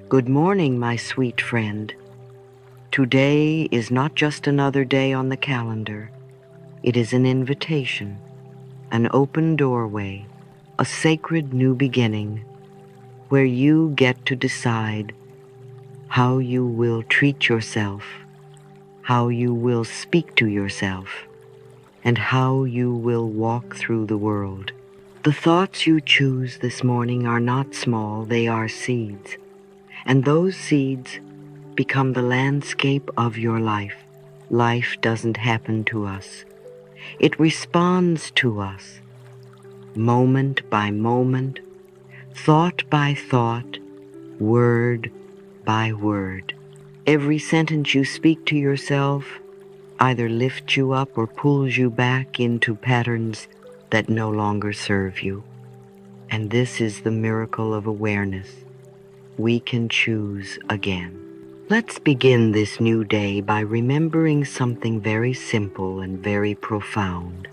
Good morning, my sweet friend. Today is not just another day on the calendar. It is an invitation, an open doorway, a sacred new beginning, where you get to decide how you will treat yourself, how you will speak to yourself, and how you will walk through the world. The thoughts you choose this morning are not small, they are seeds. And those seeds become the landscape of your life. Life doesn't happen to us. It responds to us, moment by moment, thought by thought, word by word. Every sentence you speak to yourself either lifts you up or pulls you back into patterns that no longer serve you. And this is the miracle of awareness. We can choose again. Let's begin this new day by remembering something very simple and very profound.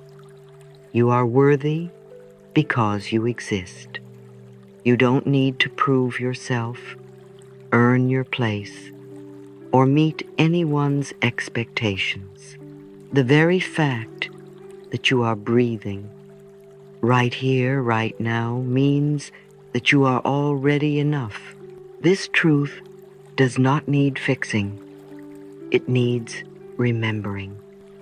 You are worthy because you exist. You don't need to prove yourself, earn your place, or meet anyone's expectations. The very fact that you are breathing right here, right now, means that you are already enough. This truth does not need fixing. It needs remembering.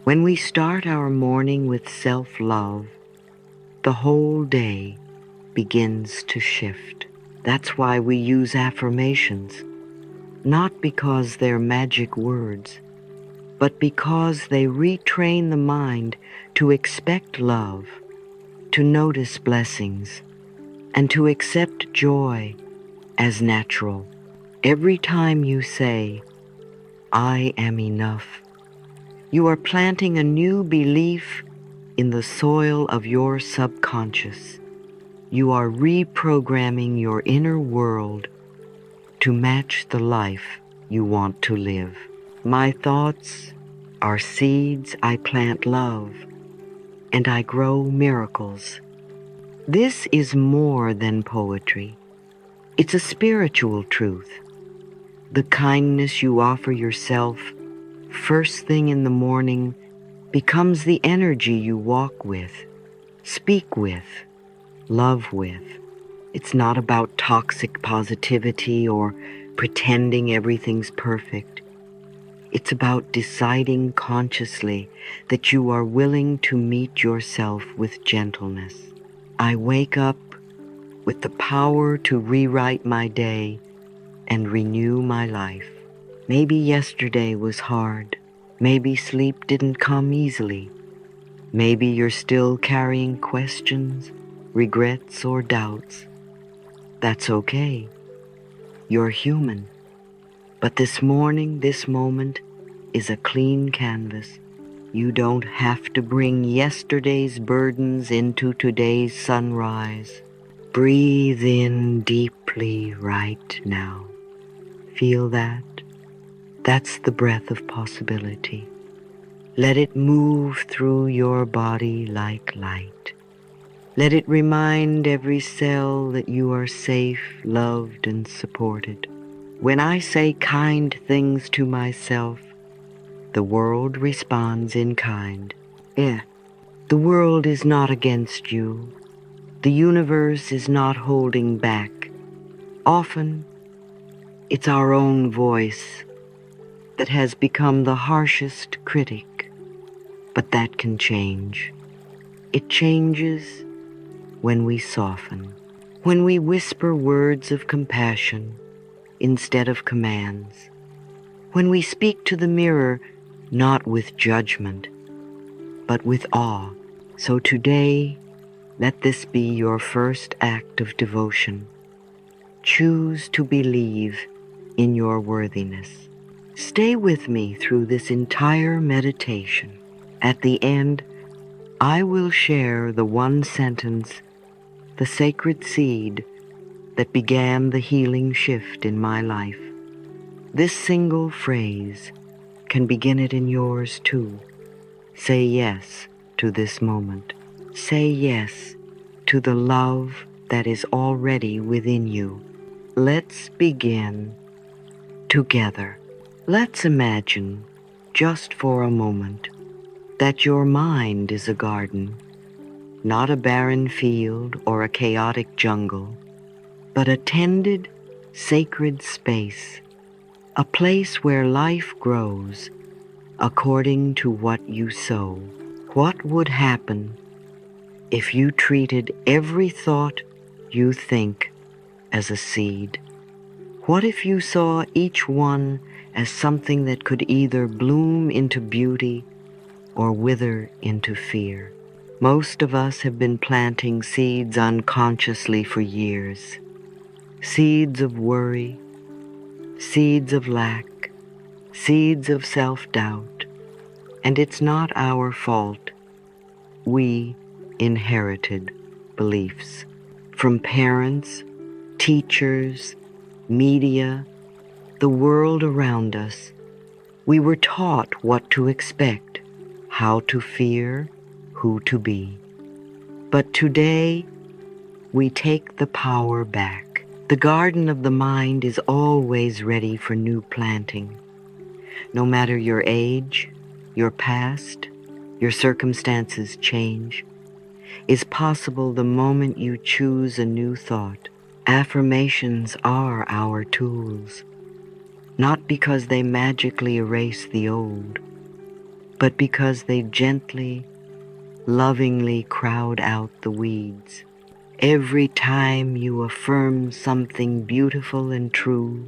When we start our morning with self-love, the whole day begins to shift. That's why we use affirmations, not because they're magic words, but because they retrain the mind to expect love, to notice blessings, and to accept joy as natural. Every time you say, "I am enough," you are planting a new belief in the soil of your subconscious. You are reprogramming your inner world to match the life you want to live. My thoughts are seeds. I plant love, and I grow miracles. This is more than poetry. It's a spiritual truth. The kindness you offer yourself first thing in the morning becomes the energy you walk with, speak with, love with. It's not about toxic positivity or pretending everything's perfect. It's about deciding consciously that you are willing to meet yourself with gentleness. I wake up with the power to rewrite my day and renew my life. Maybe yesterday was hard. Maybe sleep didn't come easily. Maybe you're still carrying questions, regrets, or doubts. That's okay. You're human. But this morning, this moment, is a clean canvas. You don't have to bring yesterday's burdens into today's sunrise. Breathe in deeply right now. Feel that? That's the breath of possibility. Let it move through your body like light. Let it remind every cell that you are safe, loved, and supported. When I say kind things to myself, the world responds in kind. The world is not against you. The universe is not holding back. Often, it's our own voice that has become the harshest critic, but that can change. It changes when we soften, when we whisper words of compassion instead of commands, when we speak to the mirror not with judgment, but with awe. So today, let this be your first act of devotion. Choose to believe in your worthiness. Stay with me through this entire meditation. At the end, I will share the one sentence, the sacred seed that began the healing shift in my life. This single phrase can begin it in yours too. Say yes to this moment. Say yes to the love that is already within you. let's begin together. Let's imagine, just for a moment, that your mind is a garden, not a barren field or a chaotic jungle, but a tended, sacred space, a place where life grows according to what you sow. What would happen if you treated every thought you think as a seed? What if you saw each one as something that could either bloom into beauty or wither into fear? Most of us have been planting seeds unconsciously for years. Seeds of worry, seeds of lack, seeds of self-doubt. And it's not our fault. We inherited beliefs from parents, teachers, media, the world around us. We were taught what to expect, how to fear, who to be. But today, we take the power back. The garden of the mind is always ready for new planting. No matter your age, your past, your circumstances change, is possible the moment you choose a new thought. Affirmations are our tools, not because they magically erase the old, but because they gently, lovingly crowd out the weeds. Every time you affirm something beautiful and true,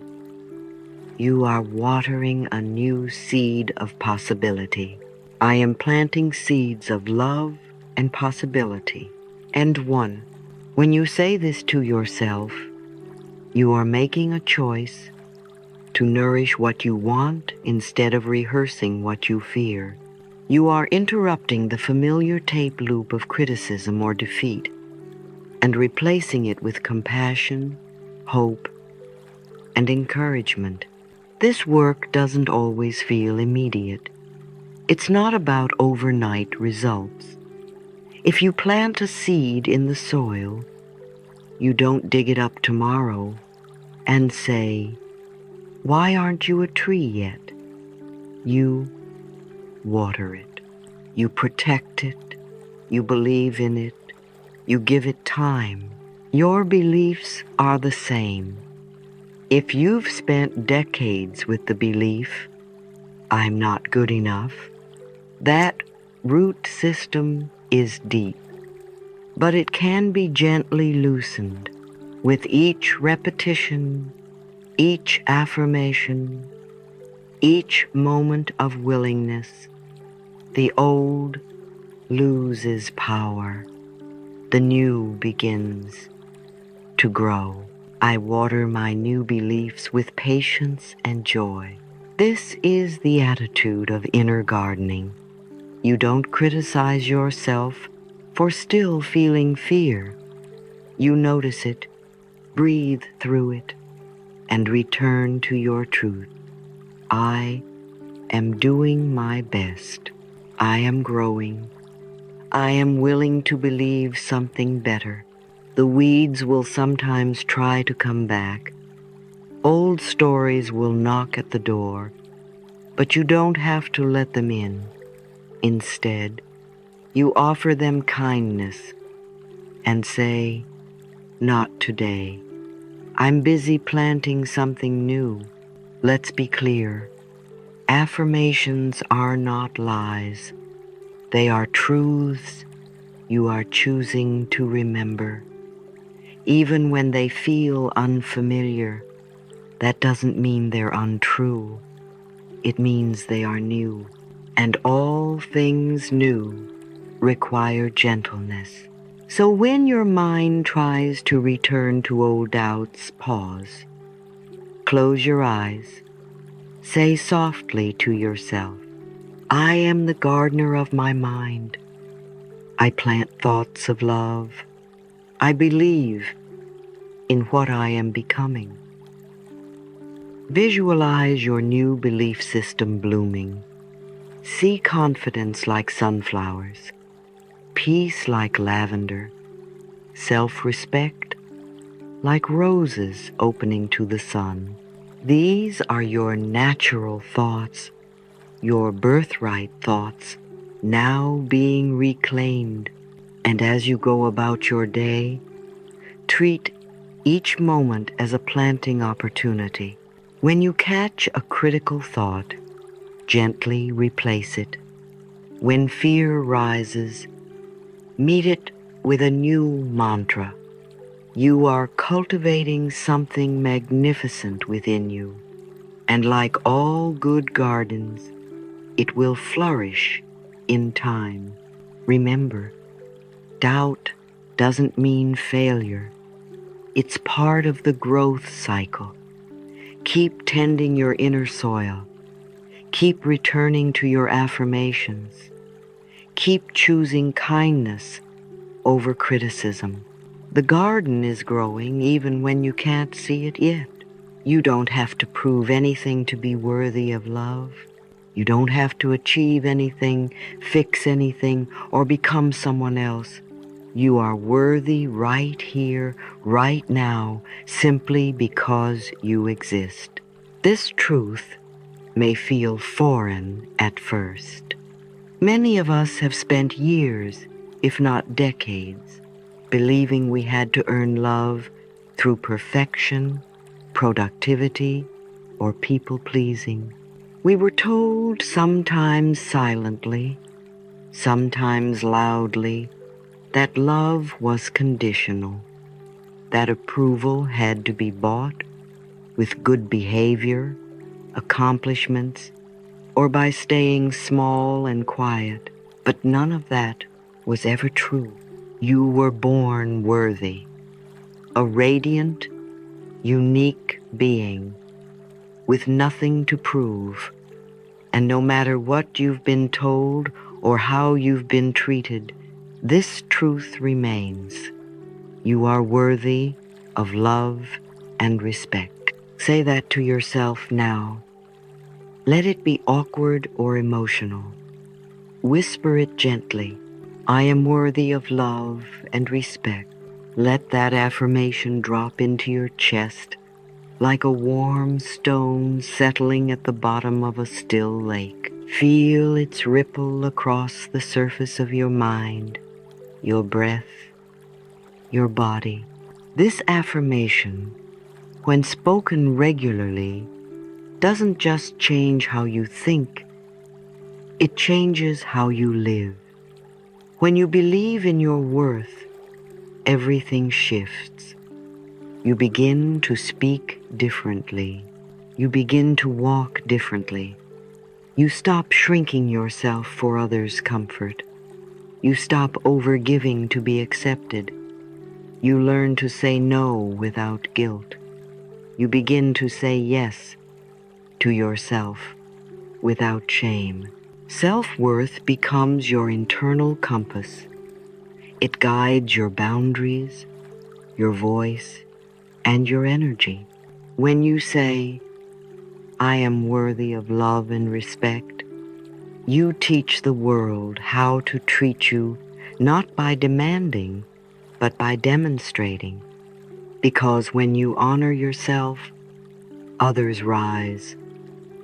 you are watering a new seed of possibility. I am planting seeds of love and possibility. And one, when you say this to yourself, you are making a choice to nourish what you want instead of rehearsing what you fear. You are interrupting the familiar tape loop of criticism or defeat and replacing it with compassion, hope, and encouragement. This work doesn't always feel immediate. It's not about overnight results. If you plant a seed in the soil, you don't dig it up tomorrow and say, "Why aren't you a tree yet?" You water it. You protect it. You believe in it. You give it time. Your beliefs are the same. If you've spent decades with the belief, "I'm not good enough," that root system is deep, but it can be gently loosened with each repetition, each affirmation, each moment of willingness. The old loses power. The new begins to grow. I water my new beliefs with patience and joy. This is the attitude of inner gardening. You don't criticize yourself for still feeling fear. You notice it, breathe through it, and return to your truth. I am doing my best. I am growing. I am willing to believe something better. The weeds will sometimes try to come back. Old stories will knock at the door, but you don't have to let them in. Instead, you offer them kindness and say, "Not today. I'm busy planting something new." Let's be clear. Affirmations are not lies. They are truths you are choosing to remember. Even when they feel unfamiliar, that doesn't mean they're untrue. It means they are new. And all things new require gentleness. So when your mind tries to return to old doubts, pause. Close your eyes. Say softly to yourself, "I am the gardener of my mind. I plant thoughts of love. I believe in what I am becoming." Visualize your new belief system blooming. See confidence like sunflowers, peace like lavender, self-respect like roses opening to the sun. These are your natural thoughts, your birthright thoughts, now being reclaimed. And as you go about your day, treat each moment as a planting opportunity. When you catch a critical thought, gently replace it. When fear rises, meet it with a new mantra. You are cultivating something magnificent within you, and like all good gardens, it will flourish in time. Remember, doubt doesn't mean failure. It's part of the growth cycle. Keep tending your inner soil. Keep returning to your affirmations. Keep choosing kindness over criticism. The garden is growing even when you can't see it yet. You don't have to prove anything to be worthy of love. You don't have to achieve anything, fix anything, or become someone else. You are worthy right here, right now, simply because you exist. This truth may feel foreign at first. Many of us have spent years, if not decades, believing we had to earn love through perfection, productivity, or people-pleasing. We were told, sometimes silently, sometimes loudly, that love was conditional, that approval had to be bought with good behavior, accomplishments, or by staying small and quiet. But none of that was ever true. You were born worthy, a radiant, unique being with nothing to prove. And no matter what you've been told or how you've been treated, this truth remains. You are worthy of love and respect. Say that to yourself now. Let it be awkward or emotional. Whisper it gently. I am worthy of love and respect. Let that affirmation drop into your chest like a warm stone settling at the bottom of a still lake. Feel its ripple across the surface of your mind, your breath, your body. This affirmation, when spoken regularly, doesn't just change how you think, it changes how you live. When you believe in your worth, everything shifts. You begin to speak differently. You begin to walk differently. You stop shrinking yourself for others' comfort. You stop overgiving to be accepted. You learn to say no without guilt. You begin to say yes to yourself without shame. Self-worth becomes your internal compass. It guides your boundaries, your voice, and your energy. When you say, I am worthy of love and respect, you teach the world how to treat you, not by demanding, but by demonstrating. Because when you honor yourself, others rise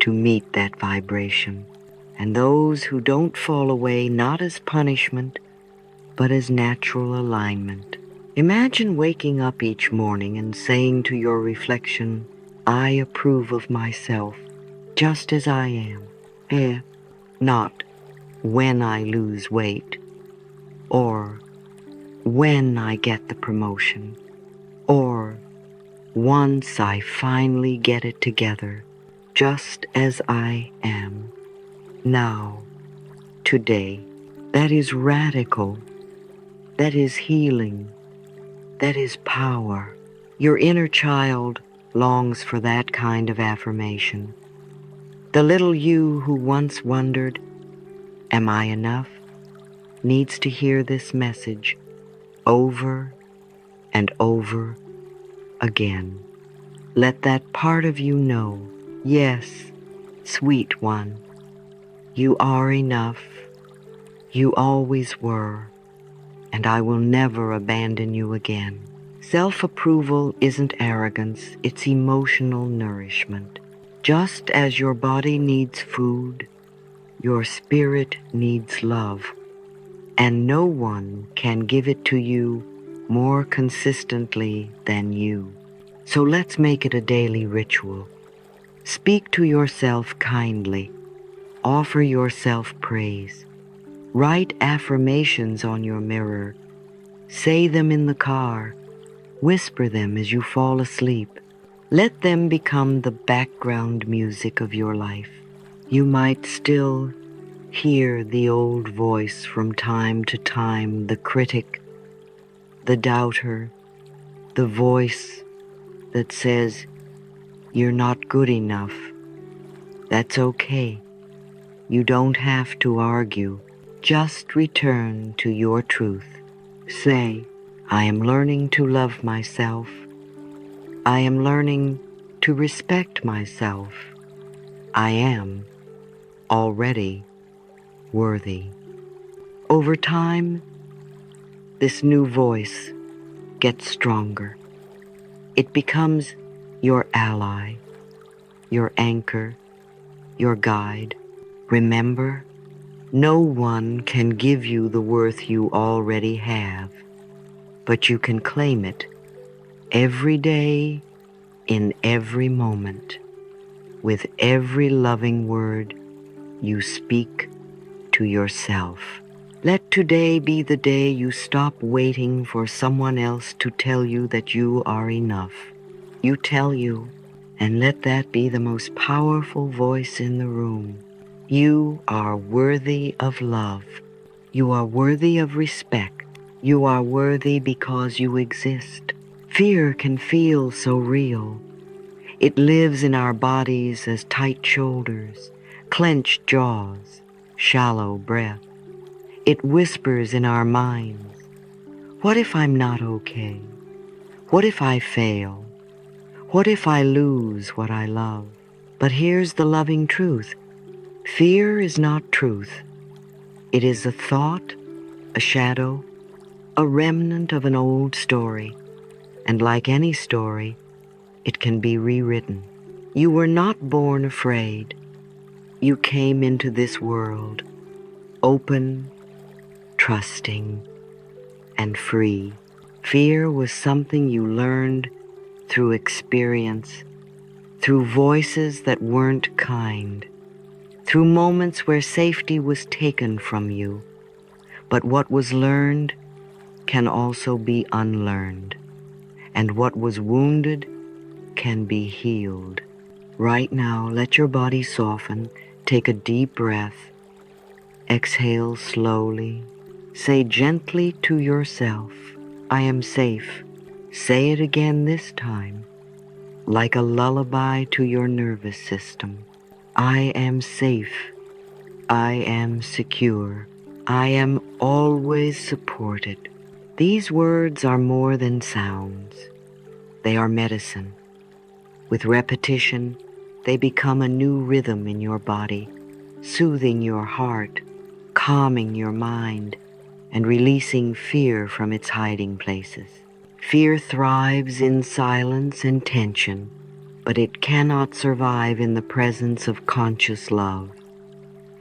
to meet that vibration. And those who don't fall away not as punishment, but as natural alignment. Imagine waking up each morning and saying to your reflection, I approve of myself just as I am. Not when I lose weight, or when I get the promotion, or once I finally get it together, just as I am. Now, today. That is radical. That is healing. That is power. Your inner child longs for that kind of affirmation. The little you who once wondered, am I enough, needs to hear this message over and over again. Let that part of you know, yes, sweet one, you are enough. You always were, and I will never abandon you again. Self-approval isn't arrogance, it's emotional nourishment. Just as your body needs food, your spirit needs love, and no one can give it to you more consistently than you. So let's make it a daily ritual. Speak to yourself kindly. Offer yourself praise. Write affirmations on your mirror. Say them in the car. Whisper them as you fall asleep. Let them become the background music of your life. You might still hear the old voice from time to time, the critic, the doubter, the voice that says, "You're not good enough." That's okay. You don't have to argue. Just return to your truth. Say, "I am learning to love myself. I am learning to respect myself. I am already worthy." Over time, this new voice gets stronger. It becomes your ally, your anchor, your guide. Remember, no one can give you the worth you already have, but you can claim it every day, in every moment, with every loving word you speak to yourself. Let today be the day you stop waiting for someone else to tell you that you are enough. You tell you, and let that be the most powerful voice in the room. You are worthy of love. You are worthy of respect. You are worthy because you exist. Fear can feel so real. It lives in our bodies as tight shoulders, clenched jaws, shallow breath. It whispers in our minds, "What if I'm not okay? What if I fail? What if I lose what I love?" But here's the loving truth. Fear is not truth. It is a thought, a shadow, a remnant of an old story. And like any story, it can be rewritten. You were not born afraid. You came into this world open, trusting, and free. Fear was something you learned through experience, through voices that weren't kind, through moments where safety was taken from you. But what was learned can also be unlearned, and what was wounded can be healed. Right now, let your body soften. Take a deep breath. Exhale slowly. Say gently to yourself, "I am safe." Say it again this time, like a lullaby to your nervous system. I am safe. I am secure. I am always supported. These words are more than sounds. They are medicine. With repetition, they become a new rhythm in your body, soothing your heart, calming your mind, and releasing fear from its hiding places. Fear thrives in silence and tension, but it cannot survive in the presence of conscious love.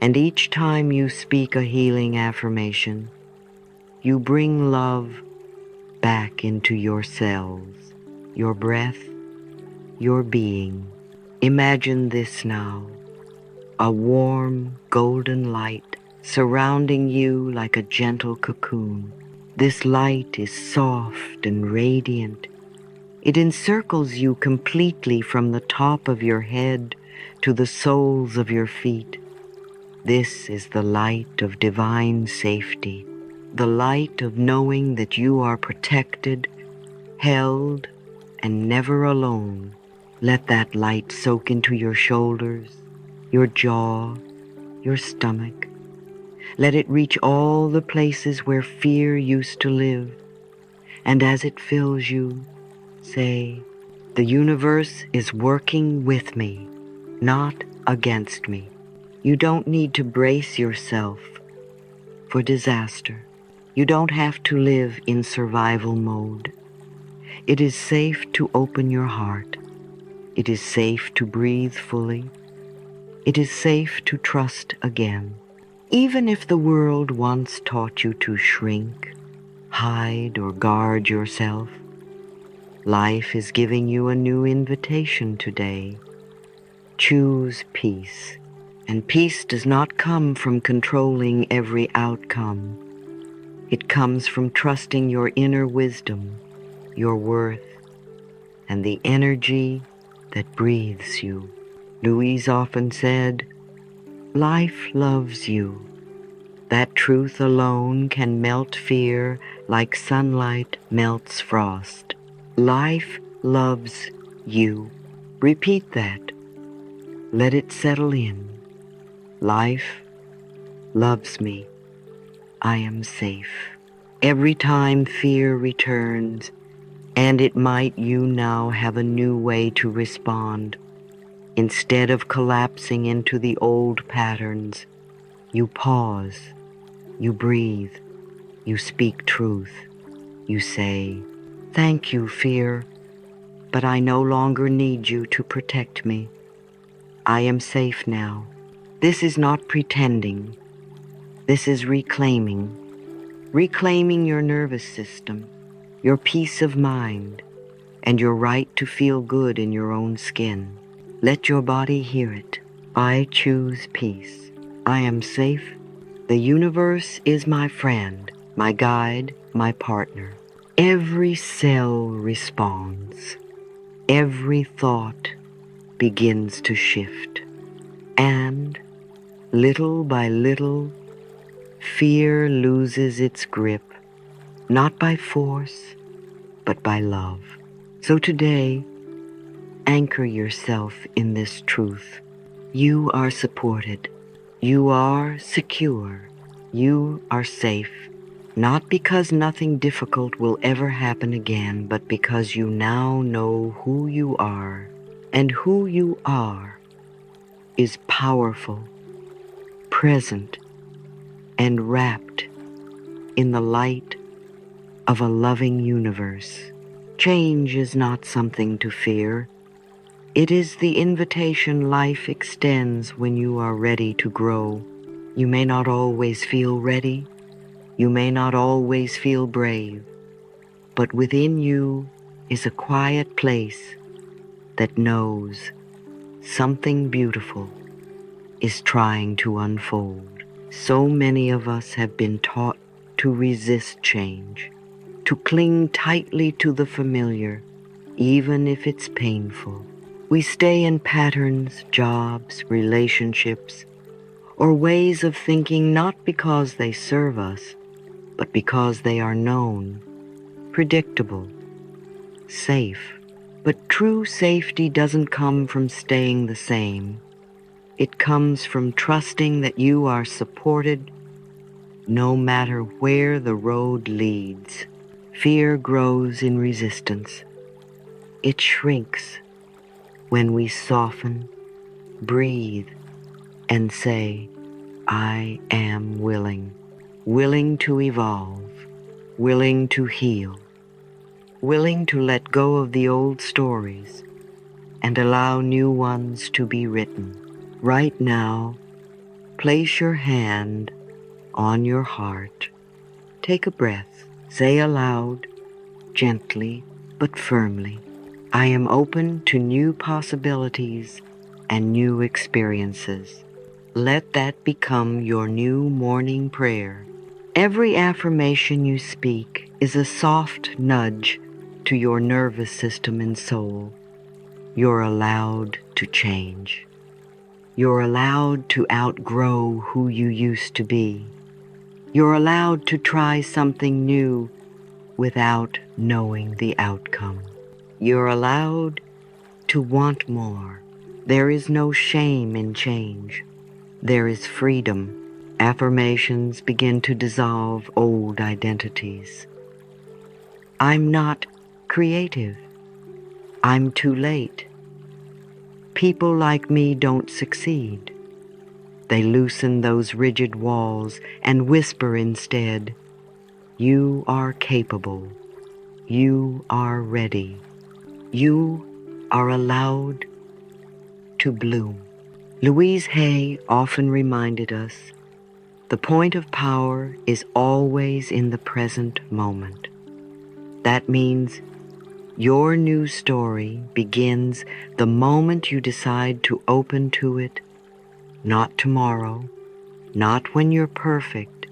And each time you speak a healing affirmation, you bring love back into your cells, your breath, your being. Imagine this now, a warm, golden light surrounding you like a gentle cocoon. This light is soft and radiant. It encircles you completely from the top of your head to the soles of your feet. This is the light of divine safety, the light of knowing that you are protected, held, and never alone. Let that light soak into your shoulders, your jaw, your stomach. Let it reach all the places where fear used to live. And as it fills you, say, "The universe is working with me, not against me." You don't need to brace yourself for disaster. You don't have to live in survival mode. It is safe to open your heart. It is safe to breathe fully. It is safe to trust again. Even if the world once taught you to shrink, hide, or guard yourself, life is giving you a new invitation today. Choose peace. And peace does not come from controlling every outcome. It comes from trusting your inner wisdom, your worth, and the energy that breathes you. Louise often said, "Life loves you." That truth alone can melt fear like sunlight melts frost. Life loves you. Repeat that. Let it settle in. Life loves me. I am safe. Every time fear returns, and it might, you now have a new way to respond. Instead of collapsing into the old patterns, you pause, you breathe, you speak truth. You say, "Thank you, fear, but I no longer need you to protect me. I am safe now." This is not pretending. This is reclaiming. Reclaiming your nervous system, your peace of mind, and your right to feel good in your own skin. Let your body hear it. I choose peace. I am safe. The universe is my friend, my guide, my partner. Every cell responds. Every thought begins to shift. And little by little, fear loses its grip, not by force, but by love. So today, anchor yourself in this truth. You are supported. You are secure. You are safe. Not because nothing difficult will ever happen again, but because you now know who you are. And who you are is powerful, present, and wrapped in the light of a loving universe. Change is not something to fear. It is the invitation life extends when you are ready to grow. You may not always feel ready. You may not always feel brave. But within you is a quiet place that knows something beautiful is trying to unfold. So many of us have been taught to resist change, to cling tightly to the familiar, even if it's painful. We stay in patterns, jobs, relationships, or ways of thinking not because they serve us, but because they are known, predictable, safe. But true safety doesn't come from staying the same. It comes from trusting that you are supported no matter where the road leads. Fear grows in resistance. It shrinks when we soften, breathe, and say, "I am willing." Willing to evolve, willing to heal, willing to let go of the old stories and allow new ones to be written. Right now, place your hand on your heart. Take a breath. Say aloud, gently but firmly, "I am open to new possibilities and new experiences." Let that become your new morning prayer. Every affirmation you speak is a soft nudge to your nervous system and soul. You're allowed to change. You're allowed to outgrow who you used to be. You're allowed to try something new without knowing the outcome. You're allowed to want more. There is no shame in change. There is freedom. Affirmations begin to dissolve old identities. I'm not creative. I'm too late. People like me don't succeed. They loosen those rigid walls and whisper instead, "You are capable. You are ready. You are allowed to bloom. Louise Hay often reminded us, the point of power is always in the present moment. That means your new story begins the moment you decide to open to it, not tomorrow, not when you're perfect,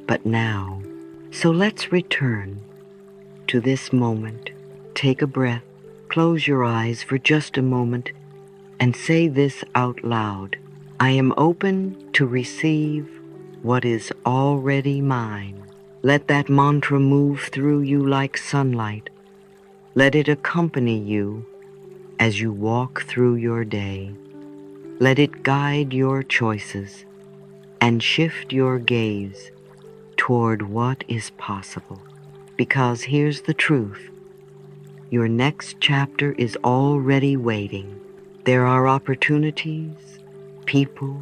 but now. So let's return to this moment. Take a breath, close your eyes for just a moment, and say this out loud. I am open to receive what is already mine. Let that mantra move through you like sunlight. Let it accompany you as you walk through your day. Let it guide your choices and shift your gaze toward what is possible. Because here's the truth. Your next chapter is already waiting. There are opportunities, people,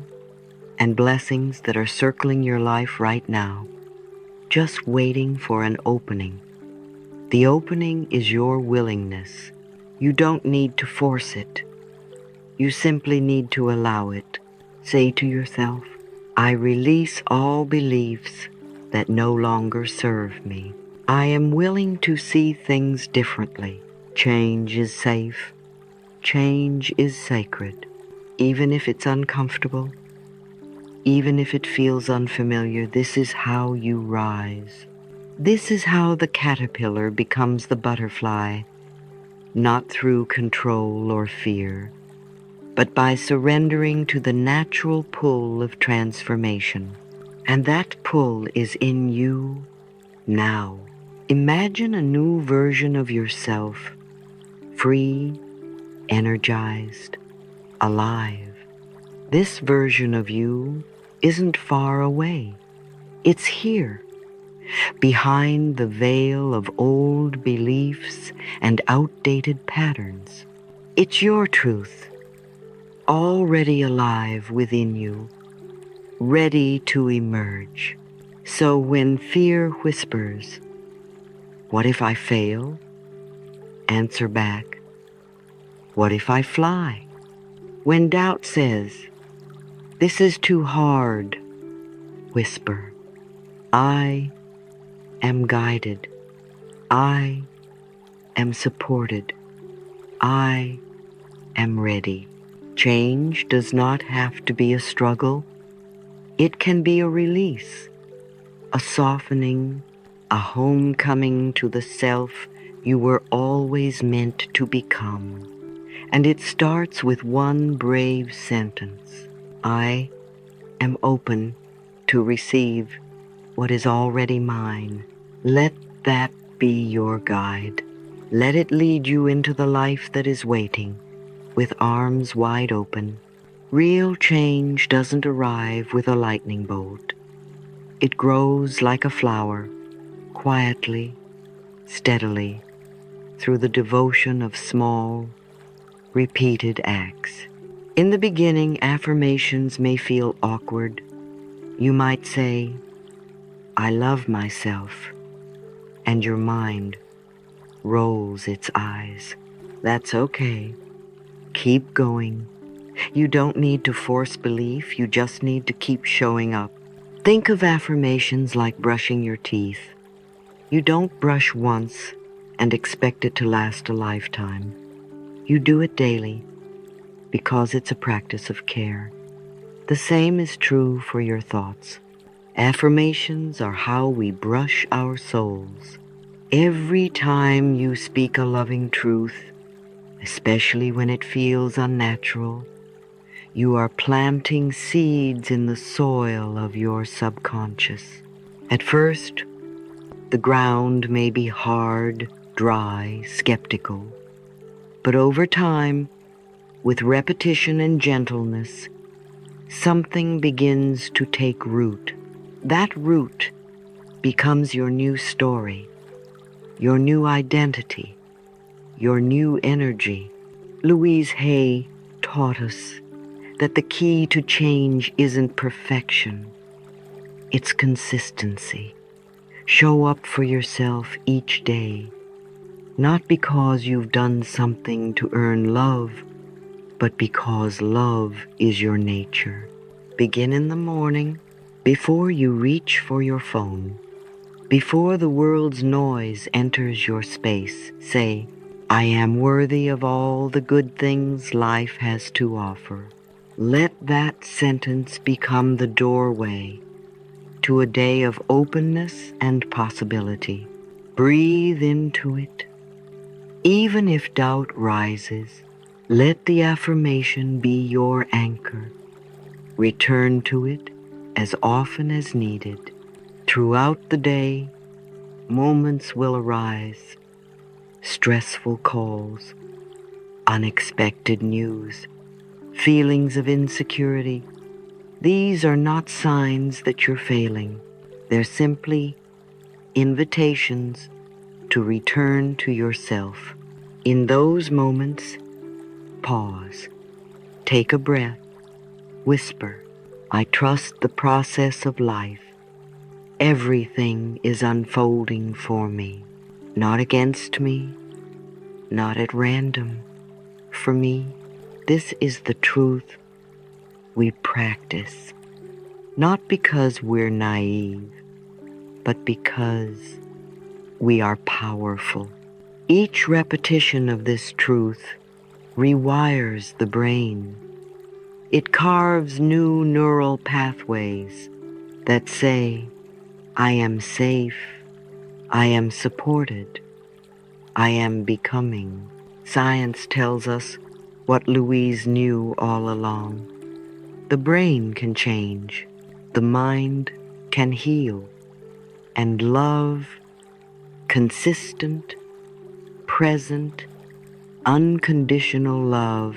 and blessings that are circling your life right now, just waiting for an opening. The opening is your willingness. You don't need to force it. You simply need to allow it. Say to yourself, I release all beliefs that no longer serve me. I am willing to see things differently. Change is safe. Change is sacred. Even if it's uncomfortable, even if it feels unfamiliar, this is how you rise. This is how the caterpillar becomes the butterfly, not through control or fear, but by surrendering to the natural pull of transformation. And that pull is in you now. Imagine a new version of yourself, free, energized, alive. This version of you isn't far away. It's here, behind the veil of old beliefs and outdated patterns. It's your truth, already alive within you, ready to emerge. So when fear whispers, what if I fail? Answer back, what if I fly? When doubt says, this is too hard, whisper, I am guided. I am supported. I am ready. Change does not have to be a struggle. It can be a release, a softening, a homecoming to the self you were always meant to become. And it starts with one brave sentence. I am open to receive what is already mine. Let that be your guide. Let it lead you into the life that is waiting, with arms wide open. Real change doesn't arrive with a lightning bolt. It grows like a flower, quietly, steadily, through the devotion of small, repeated acts. In the beginning, affirmations may feel awkward. You might say, I love myself, and your mind rolls its eyes. That's okay. Keep going. You don't need to force belief, you just need to keep showing up. Think of affirmations like brushing your teeth. You don't brush once and expect it to last a lifetime. You do it daily because it's a practice of care. The same is true for your thoughts. Affirmations are how we brush our souls. Every time you speak a loving truth, especially when it feels unnatural, you are planting seeds in the soil of your subconscious. At first, the ground may be hard, dry, skeptical, but over time, with repetition and gentleness, something begins to take root. That root becomes your new story, your new identity, your new energy. Louise Hay taught us that the key to change isn't perfection, it's consistency. Show up for yourself each day, not because you've done something to earn love, but because love is your nature. Begin in the morning, before you reach for your phone, before the world's noise enters your space. Say, I am worthy of all the good things life has to offer. Let that sentence become the doorway to a day of openness and possibility. Breathe into it. Even if doubt rises, let the affirmation be your anchor. Return to it as often as needed. Throughout the day, moments will arise, stressful calls, unexpected news, feelings of insecurity. These are not signs that you're failing. They're simply invitations to return to yourself. In those moments, pause, take a breath, whisper, I trust the process of life. Everything is unfolding for me, not against me, not at random. For me, this is the truth we practice, not because we're naive, but because we are powerful. Each repetition of this truth rewires the brain. It carves new neural pathways that say, I am safe, I am supported, I am becoming. Science tells us what Louise knew all along. The brain can change, the mind can heal, and love, consistent, present, unconditional love,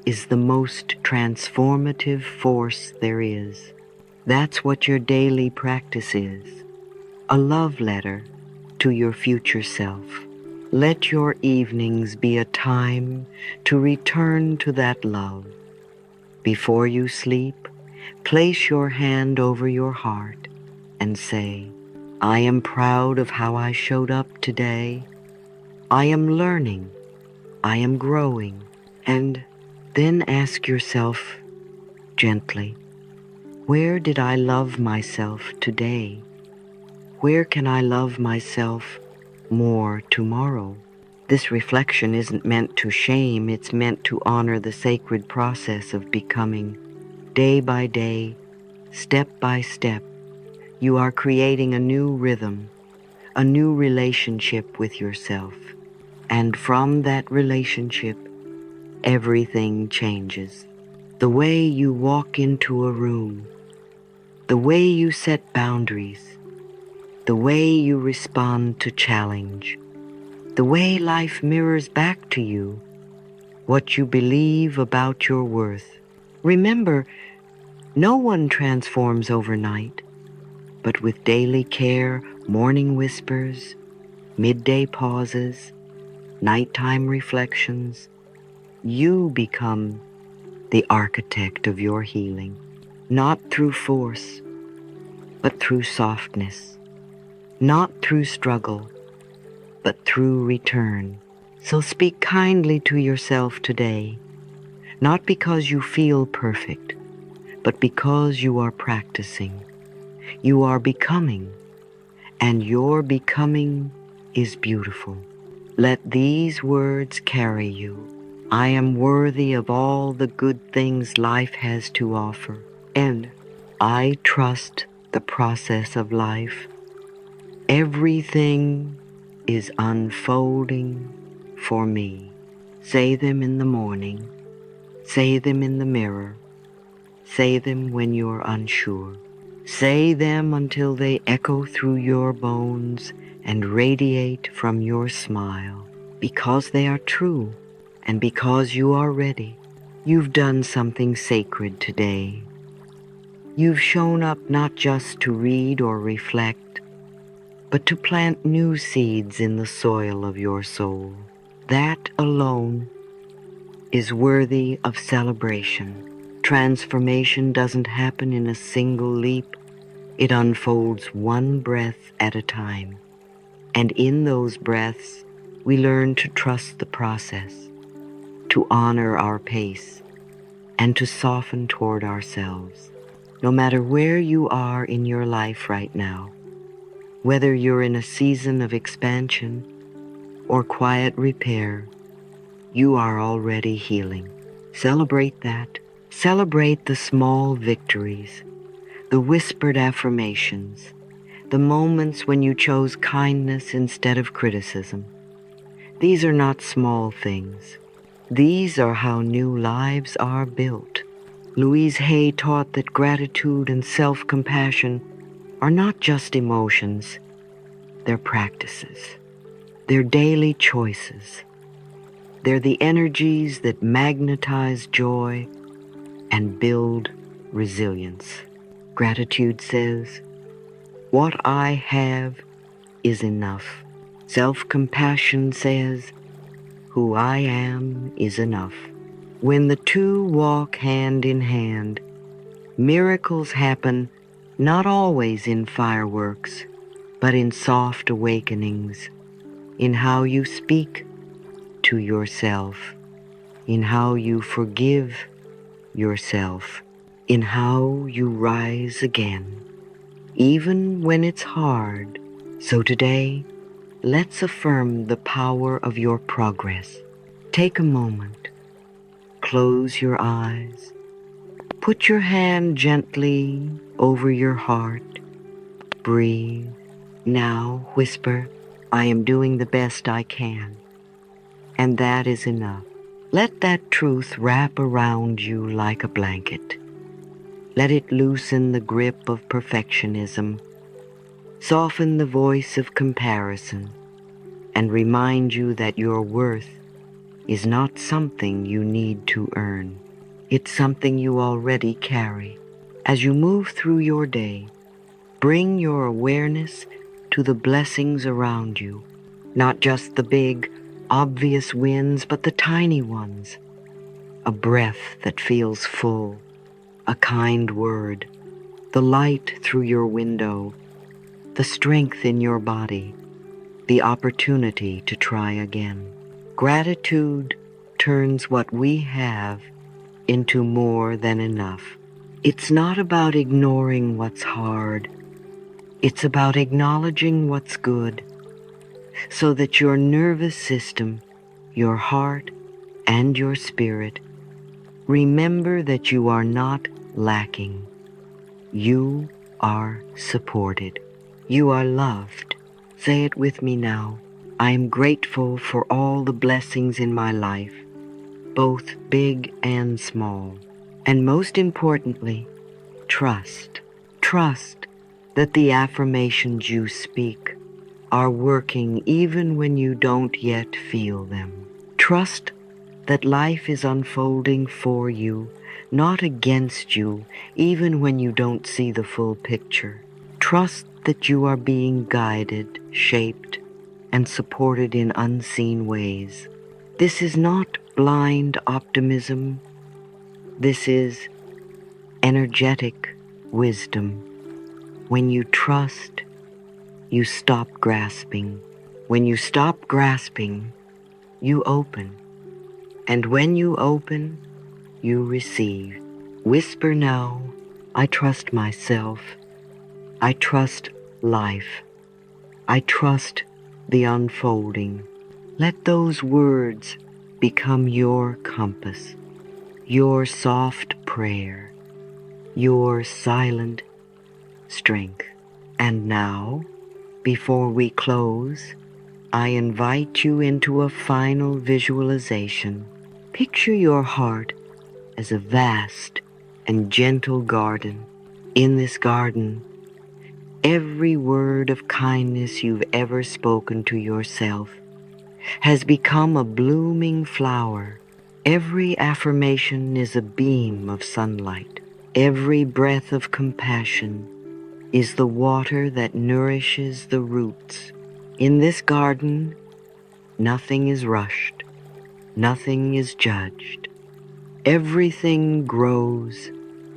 is the most transformative force there is. That's what your daily practice is, a love letter to your future self. Let your evenings be a time to return to that love. Before you sleep, place your hand over your heart and say, I am proud of how I showed up today. I am learning, I am growing. And then ask yourself gently, where did I love myself today? Where can I love myself more tomorrow? This reflection isn't meant to shame, it's meant to honor the sacred process of becoming. Day by day, step by step, you are creating a new rhythm, a new relationship with yourself. And from that relationship, everything changes. The way you walk into a room, the way you set boundaries, the way you respond to challenge, the way life mirrors back to you what you believe about your worth. Remember, no one transforms overnight, but with daily care, morning whispers, midday pauses, nighttime reflections, you become the architect of your healing, not through force, but through softness, not through struggle, but through return. So speak kindly to yourself today, not because you feel perfect, but because you are practicing. You are becoming, and your becoming is beautiful. Let these words carry you. I am worthy of all the good things life has to offer, and I trust the process of life. Everything is unfolding for me. Say them in the morning. Say them in the mirror. Say them when you're unsure. Say them until they echo through your bones and radiate from your smile, because they are true and because you are ready. You've done something sacred today. You've shown up not just to read or reflect, but to plant new seeds in the soil of your soul. That alone is worthy of celebration. Transformation doesn't happen in a single leap. It unfolds one breath at a time. And in those breaths, We learn to trust the process, to honor our pace, and to soften toward ourselves. No matter where you are in your life right now, whether you're in a season of expansion or quiet repair, you are already healing. Celebrate that. Celebrate the small victories, the whispered affirmations, the moments when you chose kindness instead of criticism. These are not small things. These are how new lives are built. Louise Hay taught that gratitude and self-compassion are not just emotions, they're practices. They're daily choices. They're the energies that magnetize joy and build resilience. Gratitude says, "What I have is enough." Self-compassion says, "Who I am is enough." When the two walk hand in hand, miracles happen not always in fireworks, but in soft awakenings, in how you speak to yourself, in how you forgive yourself, in how you rise again, even when it's hard. So today, let's affirm the power of your progress. Take a moment, close your eyes, put your hand gently over your heart, breathe. Now whisper, "I am doing the best I can," and that is enough. Let that truth wrap around you like a blanket. Let it loosen the grip of perfectionism, soften the voice of comparison, and remind you that your worth is not something you need to earn. It's something you already carry. As you move through your day, bring your awareness to the blessings around you, not just the big, obvious wins, but the tiny ones. A breath that feels full, a kind word, the light through your window, the strength in your body, the opportunity to try again. Gratitude turns what we have into more than enough. It's not about ignoring what's hard. It's about acknowledging what's good, so that your nervous system, your heart, and your spirit remember that you are not lacking. You are supported. You are loved. Say it with me now. I am grateful for all the blessings in my life, both big and small. And most importantly, trust. Trust that the affirmations you speak are working even when you don't yet feel them. Trust that life is unfolding for you, not against you, even when you don't see the full picture. Trust that you are being guided, shaped, and supported in unseen ways. This is not blind optimism. This is energetic wisdom. When you trust, you stop grasping. When you stop grasping, you open. And when you open, you receive. Whisper now, "I trust myself. I trust life. I trust the unfolding." Let those words become your compass, your soft prayer, your silent strength. And now, before we close, I invite you into a final visualization. Picture your heart as a vast and gentle garden. In this garden, every word of kindness you've ever spoken to yourself has become a blooming flower. Every affirmation is a beam of sunlight. Every breath of compassion is the water that nourishes the roots. In this garden, nothing is rushed. Nothing is judged. Everything grows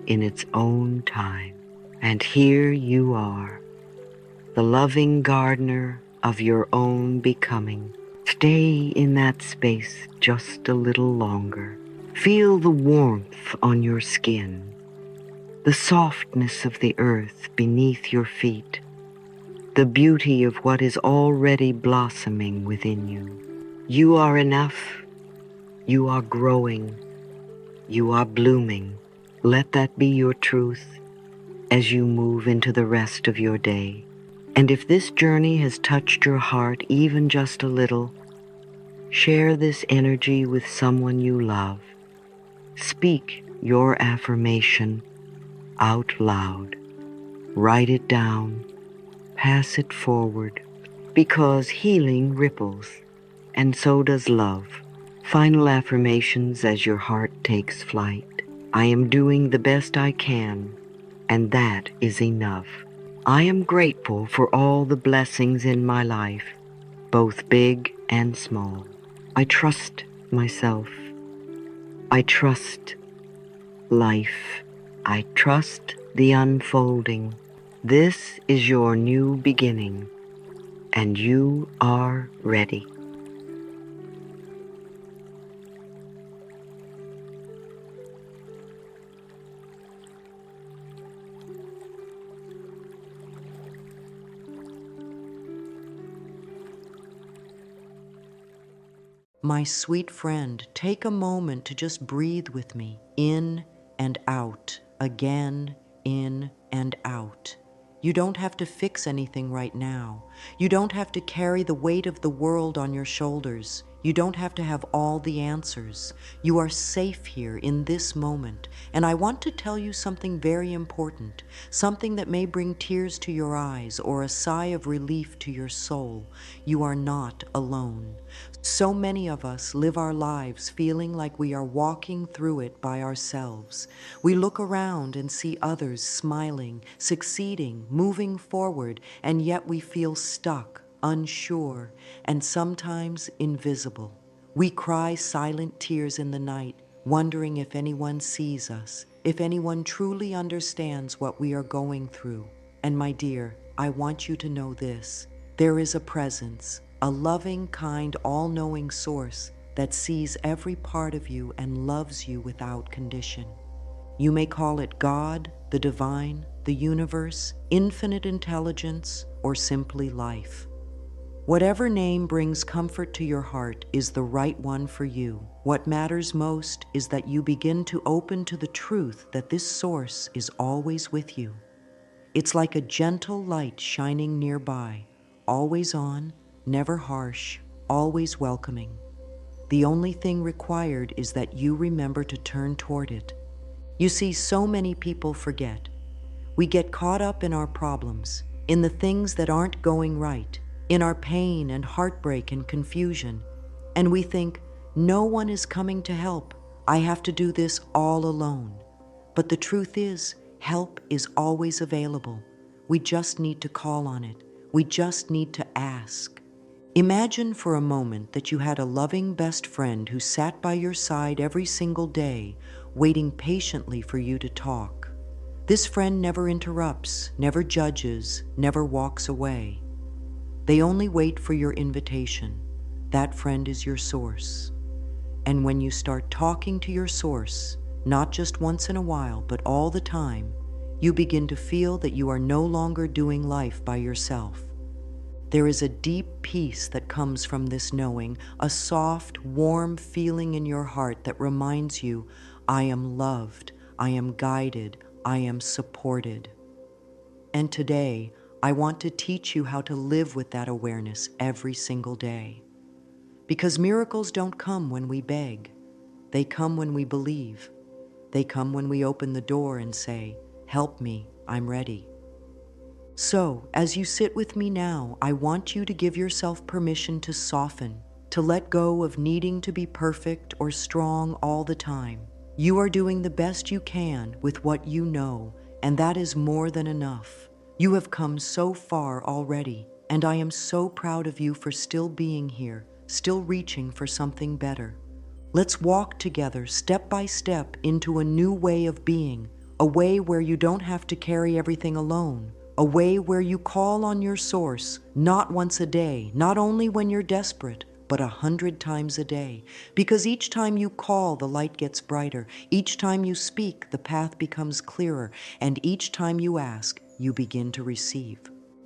in its own time. And here you are, the loving gardener of your own becoming. Stay in that space just a little longer. Feel the warmth on your skin, the softness of the earth beneath your feet, the beauty of what is already blossoming within you. You are enough. You are growing. You are blooming. Let that be your truth as you move into the rest of your day. And if this journey has touched your heart even just a little, share this energy with someone you love. Speak your affirmation out loud. Write it down. Pass it forward. Because healing ripples, and so does love. Final affirmations as your heart takes flight. I am doing the best I can, and that is enough. I am grateful for all the blessings in my life, both big and small. I trust myself. I trust life. I trust the unfolding. This is your new beginning, and you are ready. My sweet friend, take a moment to just breathe with me, in and out, again, in and out. You don't have to fix anything right now. You don't have to carry the weight of the world on your shoulders. You don't have to have all the answers. You are safe here in this moment. And I want to tell you something very important, something that may bring tears to your eyes or a sigh of relief to your soul. You are not alone. So many of us live our lives feeling like we are walking through it by ourselves. We look around and see others smiling, succeeding, moving forward, and yet we feel stuck, unsure, and sometimes invisible. We cry silent tears in the night, wondering if anyone sees us, if anyone truly understands what we are going through. And my dear, I want you to know this. There is a presence, a loving, kind, all-knowing source that sees every part of you and loves you without condition. You may call it God, the divine, the universe, infinite intelligence, or simply life. Whatever name brings comfort to your heart is the right one for you. What matters most is that you begin to open to the truth that this source is always with you. It's like a gentle light shining nearby, always on, never harsh, always welcoming. The only thing required is that you remember to turn toward it. You see, so many people forget. We get caught up in our problems, in the things that aren't going right, in our pain and heartbreak and confusion, and we think, no one is coming to help. I have to do this all alone. But the truth is, help is always available. We just need to call on it. We just need to ask. Imagine for a moment that you had a loving best friend who sat by your side every single day, waiting patiently for you to talk. This friend never interrupts, never judges, never walks away. They only wait for your invitation. That friend is your source. And when you start talking to your source, not just once in a while, but all the time, you begin to feel that you are no longer doing life by yourself. There is a deep peace that comes from this knowing, a soft, warm feeling in your heart that reminds you, I am loved, I am guided, I am supported. And today, I want to teach you how to live with that awareness every single day. Because miracles don't come when we beg. They come when we believe. They come when we open the door and say, help me, I'm ready. So, as you sit with me now, I want you to give yourself permission to soften, to let go of needing to be perfect or strong all the time. You are doing the best you can with what you know, and that is more than enough. You have come so far already, and I am so proud of you for still being here, still reaching for something better. Let's walk together step by step into a new way of being, a way where you don't have to carry everything alone, a way where you call on your source, not once a day, not only when you're desperate, but 100 times a day. Because each time you call, the light gets brighter. Each time you speak, the path becomes clearer. And each time you ask, you begin to receive.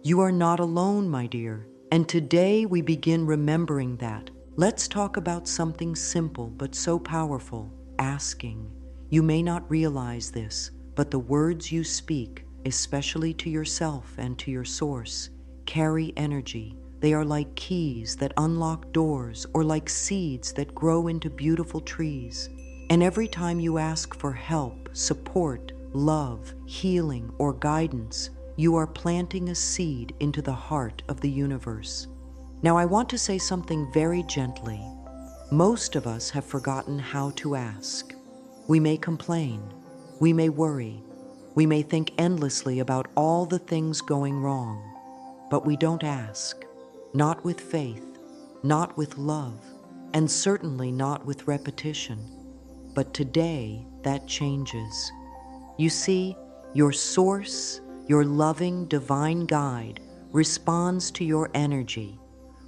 You are not alone, my dear. And today we begin remembering that. Let's talk about something simple but so powerful: asking. You may not realize this, but the words you speak, especially to yourself and to your source, carry energy. They are like keys that unlock doors, or like seeds that grow into beautiful trees. And every time you ask for help, support, love, healing, or guidance, you are planting a seed into the heart of the universe. Now, I want to say something very gently. Most of us have forgotten how to ask. We may complain. We may worry. We may think endlessly about all the things going wrong. But we don't ask. Not with faith, not with love, and certainly not with repetition. But today, that changes. You see, your source, your loving divine guide, responds to your energy.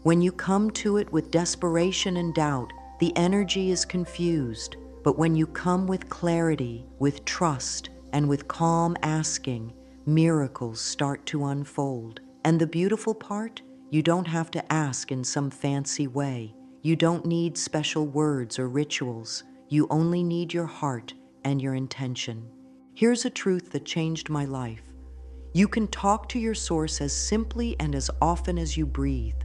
When you come to it with desperation and doubt, the energy is confused. But when you come with clarity, with trust, and with calm asking, miracles start to unfold. And the beautiful part? You don't have to ask in some fancy way. You don't need special words or rituals. You only need your heart and your intention. Here's a truth that changed my life. You can talk to your source as simply and as often as you breathe.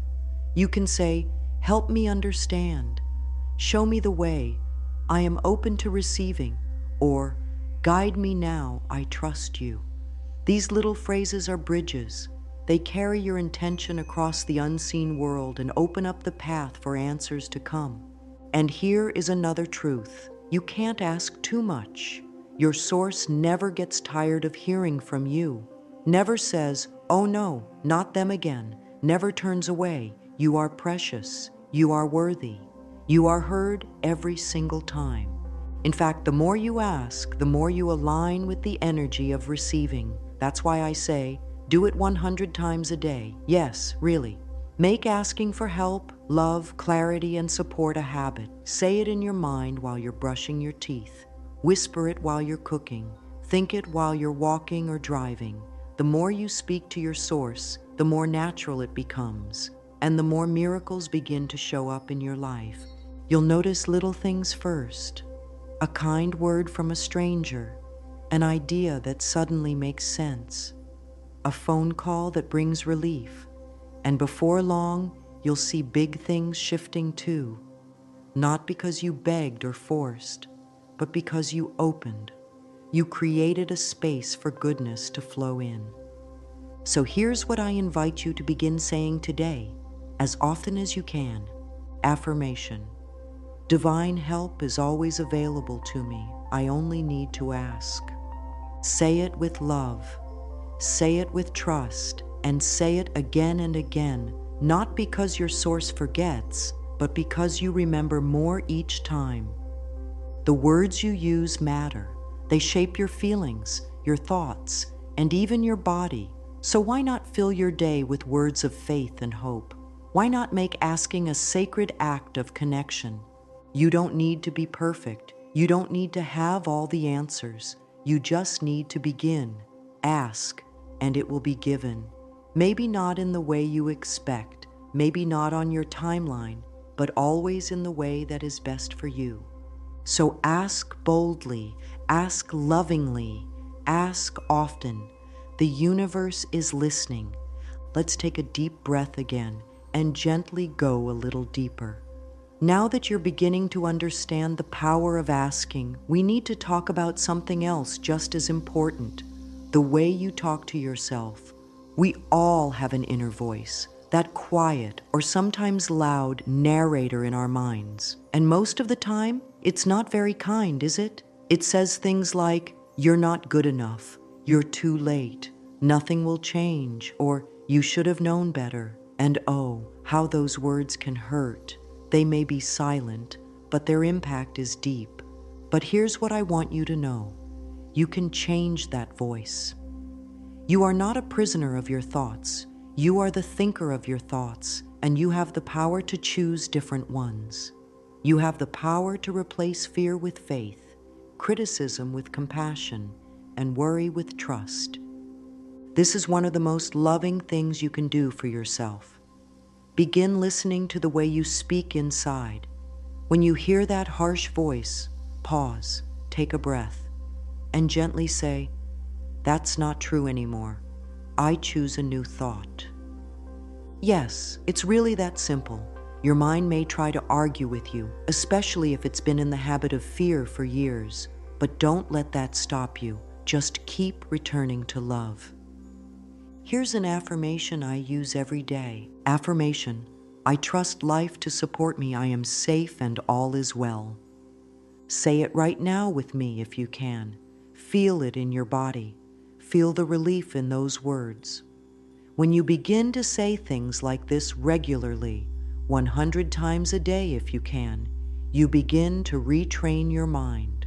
You can say, "Help me understand. Show me the way. I am open to receiving." Or, "Guide me now, I trust you." These little phrases are bridges. They carry your intention across the unseen world and open up the path for answers to come. And here is another truth. You can't ask too much. Your source never gets tired of hearing from you. Never says, "Oh no, not them again." Never turns away. You are precious. You are worthy. You are heard every single time. In fact, the more you ask, the more you align with the energy of receiving. That's why I say, do it 100 times a day. Yes, really. Make asking for help, love, clarity, and support a habit. Say it in your mind while you're brushing your teeth. Whisper it while you're cooking. Think it while you're walking or driving. The more you speak to your source, the more natural it becomes, and the more miracles begin to show up in your life. You'll notice little things first. A kind word from a stranger, an idea that suddenly makes sense, a phone call that brings relief, and before long, you'll see big things shifting too, not because you begged or forced, but because you opened. You created a space for goodness to flow in. So here's what I invite you to begin saying today, as often as you can. Affirmation. Divine help is always available to me. I only need to ask. Say it with love. Say it with trust. And say it again and again, not because your source forgets, but because you remember more each time. The words you use matter. They shape your feelings, your thoughts, and even your body. So why not fill your day with words of faith and hope? Why not make asking a sacred act of connection? You don't need to be perfect. You don't need to have all the answers. You just need to begin. Ask, and it will be given. Maybe not in the way you expect, maybe not on your timeline, but always in the way that is best for you. So ask boldly, ask lovingly, ask often. The universe is listening. Let's take a deep breath again and gently go a little deeper. Now that you're beginning to understand the power of asking, we need to talk about something else just as important: the way you talk to yourself. We all have an inner voice, that quiet or sometimes loud narrator in our minds. And most of the time, it's not very kind, is it? It says things like, "You're not good enough," "You're too late," "Nothing will change," or "You should have known better." And oh, how those words can hurt. They may be silent, but their impact is deep. But here's what I want you to know. You can change that voice. You are not a prisoner of your thoughts. You are the thinker of your thoughts, and you have the power to choose different ones. You have the power to replace fear with faith, criticism with compassion, and worry with trust. This is one of the most loving things you can do for yourself. Begin listening to the way you speak inside. When you hear that harsh voice, pause, take a breath, and gently say, "That's not true anymore. I choose a new thought." Yes, it's really that simple. Your mind may try to argue with you, especially if it's been in the habit of fear for years, but don't let that stop you. Just keep returning to love. Here's an affirmation I use every day. Affirmation: I trust life to support me. I am safe and all is well. Say it right now with me if you can. Feel it in your body. Feel the relief in those words. When you begin to say things like this regularly, 100 times a day if you can, you begin to retrain your mind.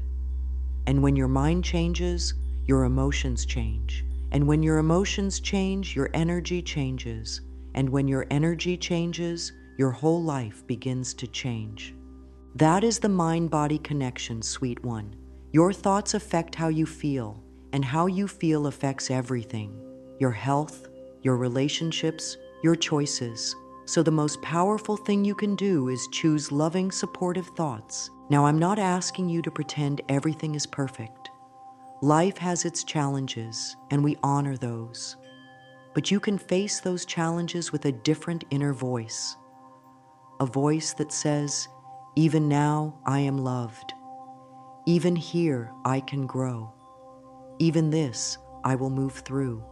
And when your mind changes, your emotions change. And when your emotions change, your energy changes. And when your energy changes, your whole life begins to change. That is the mind-body connection, sweet one. Your thoughts affect how you feel, and how you feel affects everything: your health, your relationships, your choices. So the most powerful thing you can do is choose loving, supportive thoughts. Now, I'm not asking you to pretend everything is perfect. Life has its challenges, and we honor those. But you can face those challenges with a different inner voice. A voice that says, "Even now, I am loved. Even here, I can grow. Even this, I will move through."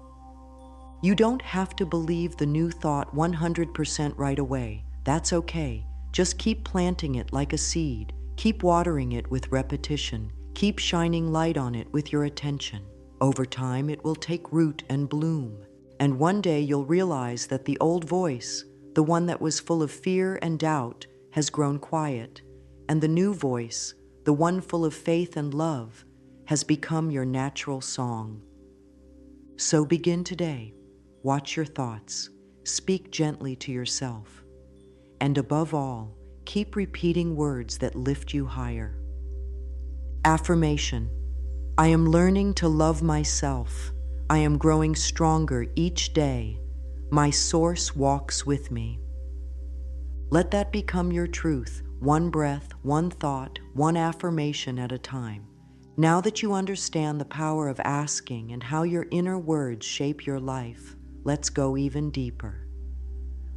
You don't have to believe the new thought 100% right away. That's okay. Just keep planting it like a seed. Keep watering it with repetition. Keep shining light on it with your attention. Over time, it will take root and bloom. And one day you'll realize that the old voice, the one that was full of fear and doubt, has grown quiet. And the new voice, the one full of faith and love, has become your natural song. So begin today. Watch your thoughts. Speak gently to yourself. And above all, keep repeating words that lift you higher. Affirmation: I am learning to love myself. I am growing stronger each day. My source walks with me. Let that become your truth, one breath, one thought, one affirmation at a time. Now that you understand the power of asking and how your inner words shape your life, let's go even deeper.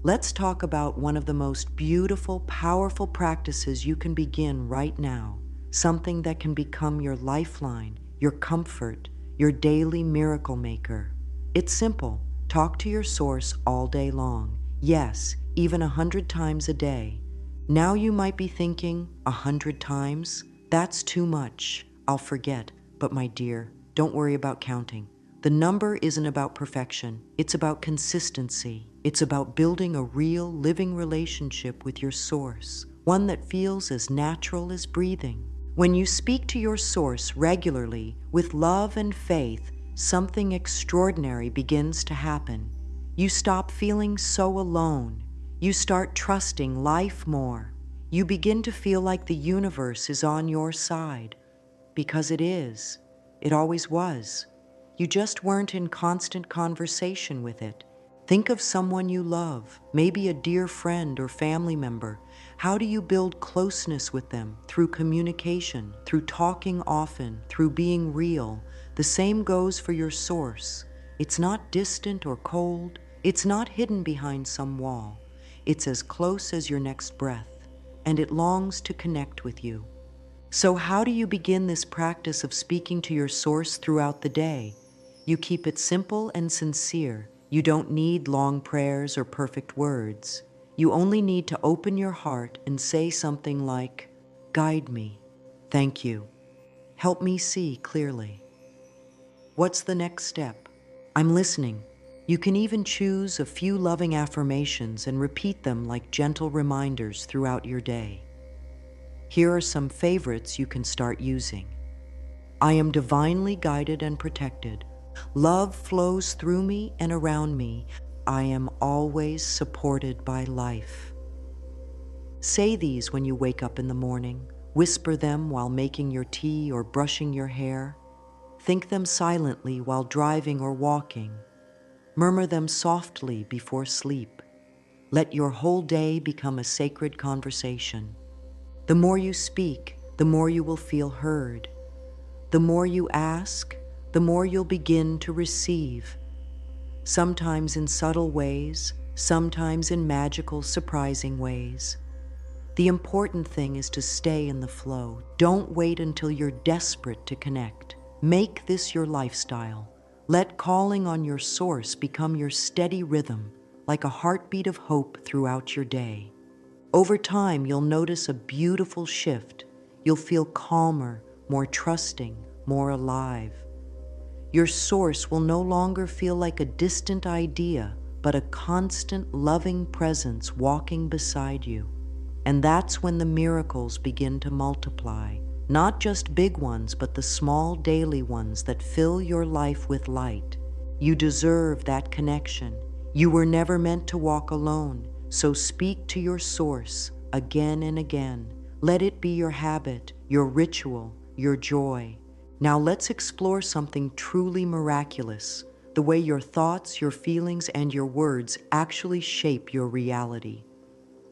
Let's talk about one of the most beautiful, powerful practices you can begin right now, something that can become your lifeline, your comfort, your daily miracle maker. It's simple. Talk to your source all day long. Yes, even 100 times a day. Now you might be thinking, 100 times? That's too much. I'll forget. But my dear, don't worry about counting. The number isn't about perfection. It's about consistency. It's about building a real, living relationship with your source, one that feels as natural as breathing. When you speak to your source regularly, with love and faith, something extraordinary begins to happen. You stop feeling so alone. You start trusting life more. You begin to feel like the universe is on your side. Because it is. It always was. You just weren't in constant conversation with it. Think of someone you love, maybe a dear friend or family member. How do you build closeness with them? Through communication, through talking often, through being real. The same goes for your source. It's not distant or cold. It's not hidden behind some wall. It's as close as your next breath, and it longs to connect with you. So how do you begin this practice of speaking to your source throughout the day? You keep it simple and sincere. You don't need long prayers or perfect words. You only need to open your heart and say something like, "Guide me. Thank you. Help me see clearly." What's the next step? "I'm listening." You can even choose a few loving affirmations and repeat them like gentle reminders throughout your day. Here are some favorites you can start using. I am divinely guided and protected. Love flows through me and around me. I am always supported by life. Say these when you wake up in the morning. Whisper them while making your tea or brushing your hair. Think them silently while driving or walking. Murmur them softly before sleep. Let your whole day become a sacred conversation. The more you speak, the more you will feel heard. The more you ask, the more you'll begin to receive. Sometimes in subtle ways, sometimes in magical, surprising ways. The important thing is to stay in the flow. Don't wait until you're desperate to connect. Make this your lifestyle. Let calling on your source become your steady rhythm, like a heartbeat of hope throughout your day. Over time, you'll notice a beautiful shift. You'll feel calmer, more trusting, more alive. Your source will no longer feel like a distant idea, but a constant, loving presence walking beside you. And that's when the miracles begin to multiply, not just big ones, but the small daily ones that fill your life with light. You deserve that connection. You were never meant to walk alone, so speak to your source again and again. Let it be your habit, your ritual, your joy. Now let's explore something truly miraculous, the way your thoughts, your feelings, and your words actually shape your reality.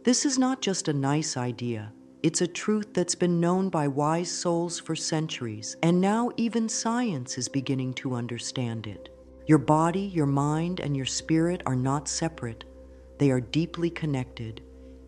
This is not just a nice idea. It's a truth that's been known by wise souls for centuries, and now even science is beginning to understand it. Your body, your mind, and your spirit are not separate. They are deeply connected.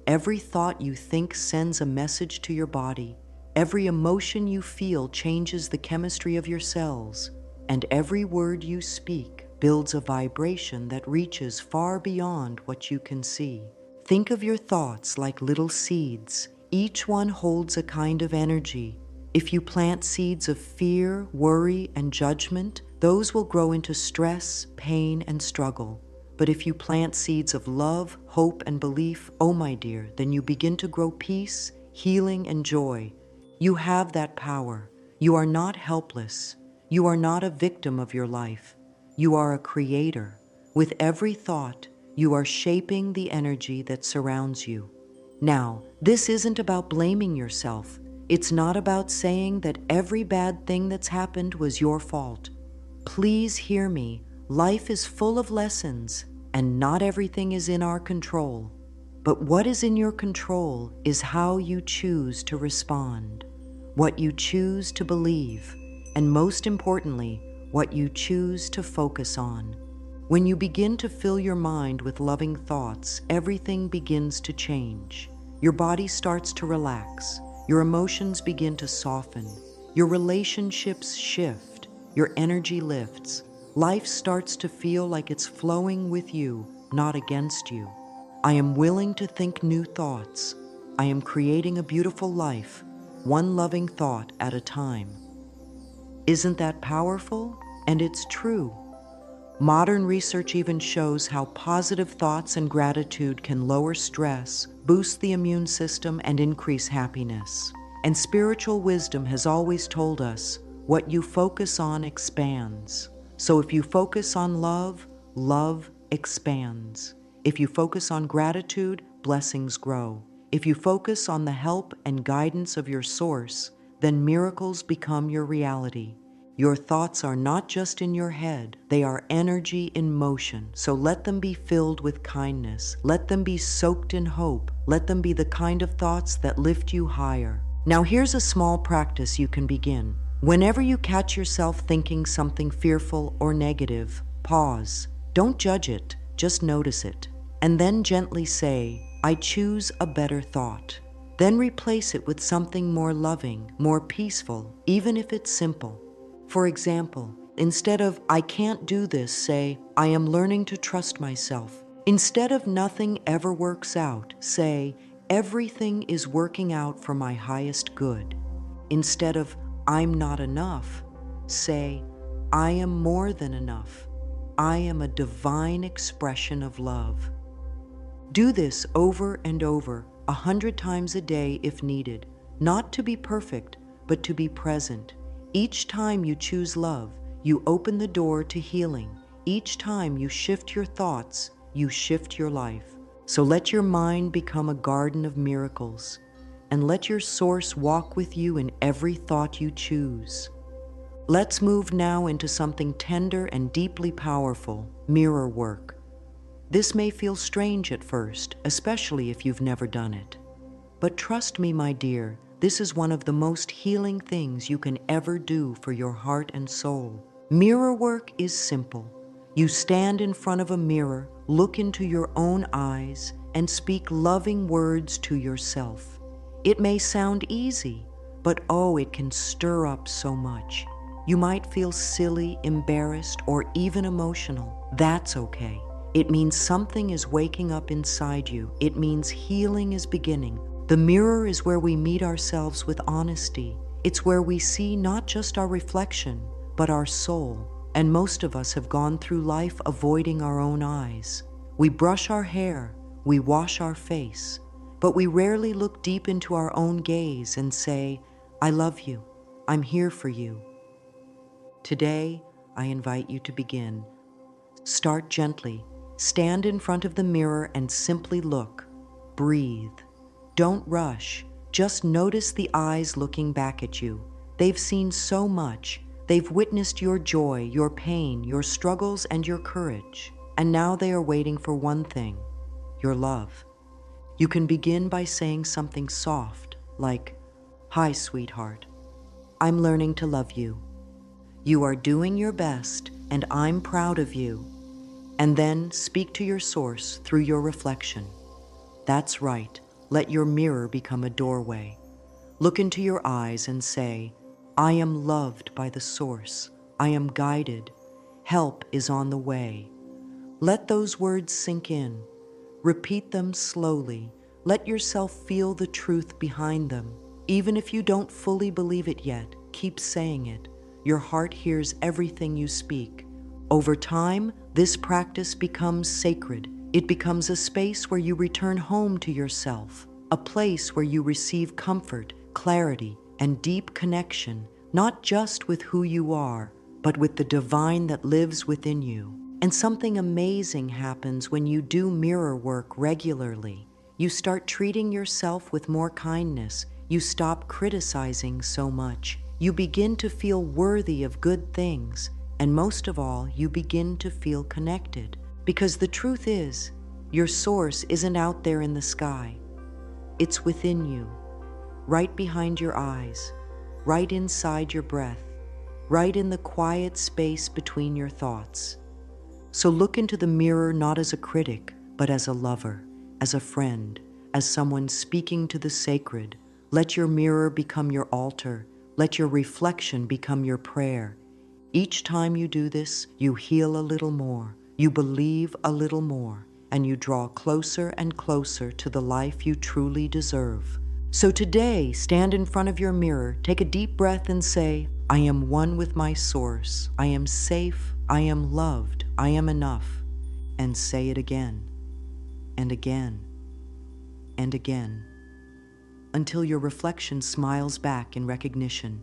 Every thought you think sends a message to your body. Every emotion you feel changes the chemistry of your cells. And every word you speak builds a vibration that reaches far beyond what you can see. Think of your thoughts like little seeds. Each one holds a kind of energy. If you plant seeds of fear, worry, and judgment, those will grow into stress, pain, and struggle. But if you plant seeds of love, hope, and belief, oh my dear, then you begin to grow peace, healing, and joy. You have that power. You are not helpless. You are not a victim of your life. You are a creator. With every thought, you are shaping the energy that surrounds you. Now, this isn't about blaming yourself. It's not about saying that every bad thing that's happened was your fault. Please hear me. Life is full of lessons, and not everything is in our control. But what is in your control is how you choose to respond, what you choose to believe, and most importantly, what you choose to focus on. When you begin to fill your mind with loving thoughts, everything begins to change. Your body starts to relax. Your emotions begin to soften. Your relationships shift. Your energy lifts. Life starts to feel like it's flowing with you, not against you. I am willing to think new thoughts. I am creating a beautiful life, one loving thought at a time. Isn't that powerful? And it's true. Modern research even shows how positive thoughts and gratitude can lower stress, boost the immune system, and increase happiness. And spiritual wisdom has always told us, what you focus on expands. So if you focus on love, love expands. If you focus on gratitude, blessings grow. If you focus on the help and guidance of your source, then miracles become your reality. Your thoughts are not just in your head, they are energy in motion. So let them be filled with kindness. Let them be soaked in hope. Let them be the kind of thoughts that lift you higher. Now here's a small practice you can begin. Whenever you catch yourself thinking something fearful or negative, pause. Don't judge it, just notice it. And then gently say, I choose a better thought. Then replace it with something more loving, more peaceful, even if it's simple. For example, instead of, I can't do this, say, I am learning to trust myself. Instead of nothing ever works out, say, everything is working out for my highest good. Instead of, I'm not enough, say, I am more than enough. I am a divine expression of love. Do this over and over, 100 times a day if needed, not to be perfect, but to be present. Each time you choose love, you open the door to healing. Each time you shift your thoughts, you shift your life. So let your mind become a garden of miracles, and let your source walk with you in every thought you choose. Let's move now into something tender and deeply powerful, mirror work. This may feel strange at first, especially if you've never done it. But trust me, my dear, this is one of the most healing things you can ever do for your heart and soul. Mirror work is simple. You stand in front of a mirror, look into your own eyes, and speak loving words to yourself. It may sound easy, but oh, it can stir up so much. You might feel silly, embarrassed, or even emotional. That's okay. It means something is waking up inside you. It means healing is beginning. The mirror is where we meet ourselves with honesty. It's where we see not just our reflection, but our soul. And most of us have gone through life avoiding our own eyes. We brush our hair, we wash our face, but we rarely look deep into our own gaze and say, I love you, I'm here for you. Today, I invite you to begin. Start gently. Stand in front of the mirror and simply look. Breathe. Don't rush. Just notice the eyes looking back at you. They've seen so much. They've witnessed your joy, your pain, your struggles, and your courage. And now they are waiting for one thing, your love. You can begin by saying something soft, like, Hi, sweetheart. I'm learning to love you. You are doing your best, and I'm proud of you. And then speak to your source through your reflection. That's right. Let your mirror become a doorway. Look into your eyes and say, I am loved by the source. I am guided. Help is on the way. Let those words sink in. Repeat them slowly. Let yourself feel the truth behind them. Even if you don't fully believe it yet, keep saying it. Your heart hears everything you speak. Over time, this practice becomes sacred. It becomes a space where you return home to yourself, a place where you receive comfort, clarity, and deep connection, not just with who you are, but with the divine that lives within you. And something amazing happens when you do mirror work regularly. You start treating yourself with more kindness. You stop criticizing so much. You begin to feel worthy of good things. And most of all, you begin to feel connected. Because the truth is, your source isn't out there in the sky. It's within you, right behind your eyes, right inside your breath, right in the quiet space between your thoughts. So look into the mirror not as a critic, but as a lover, as a friend, as someone speaking to the sacred. Let your mirror become your altar. Let your reflection become your prayer. Each time you do this, you heal a little more, you believe a little more, and you draw closer and closer to the life you truly deserve. So today, stand in front of your mirror, take a deep breath and say, I am one with my source. I am safe. I am loved. I am enough. And say it again, and again, and again, until your reflection smiles back in recognition.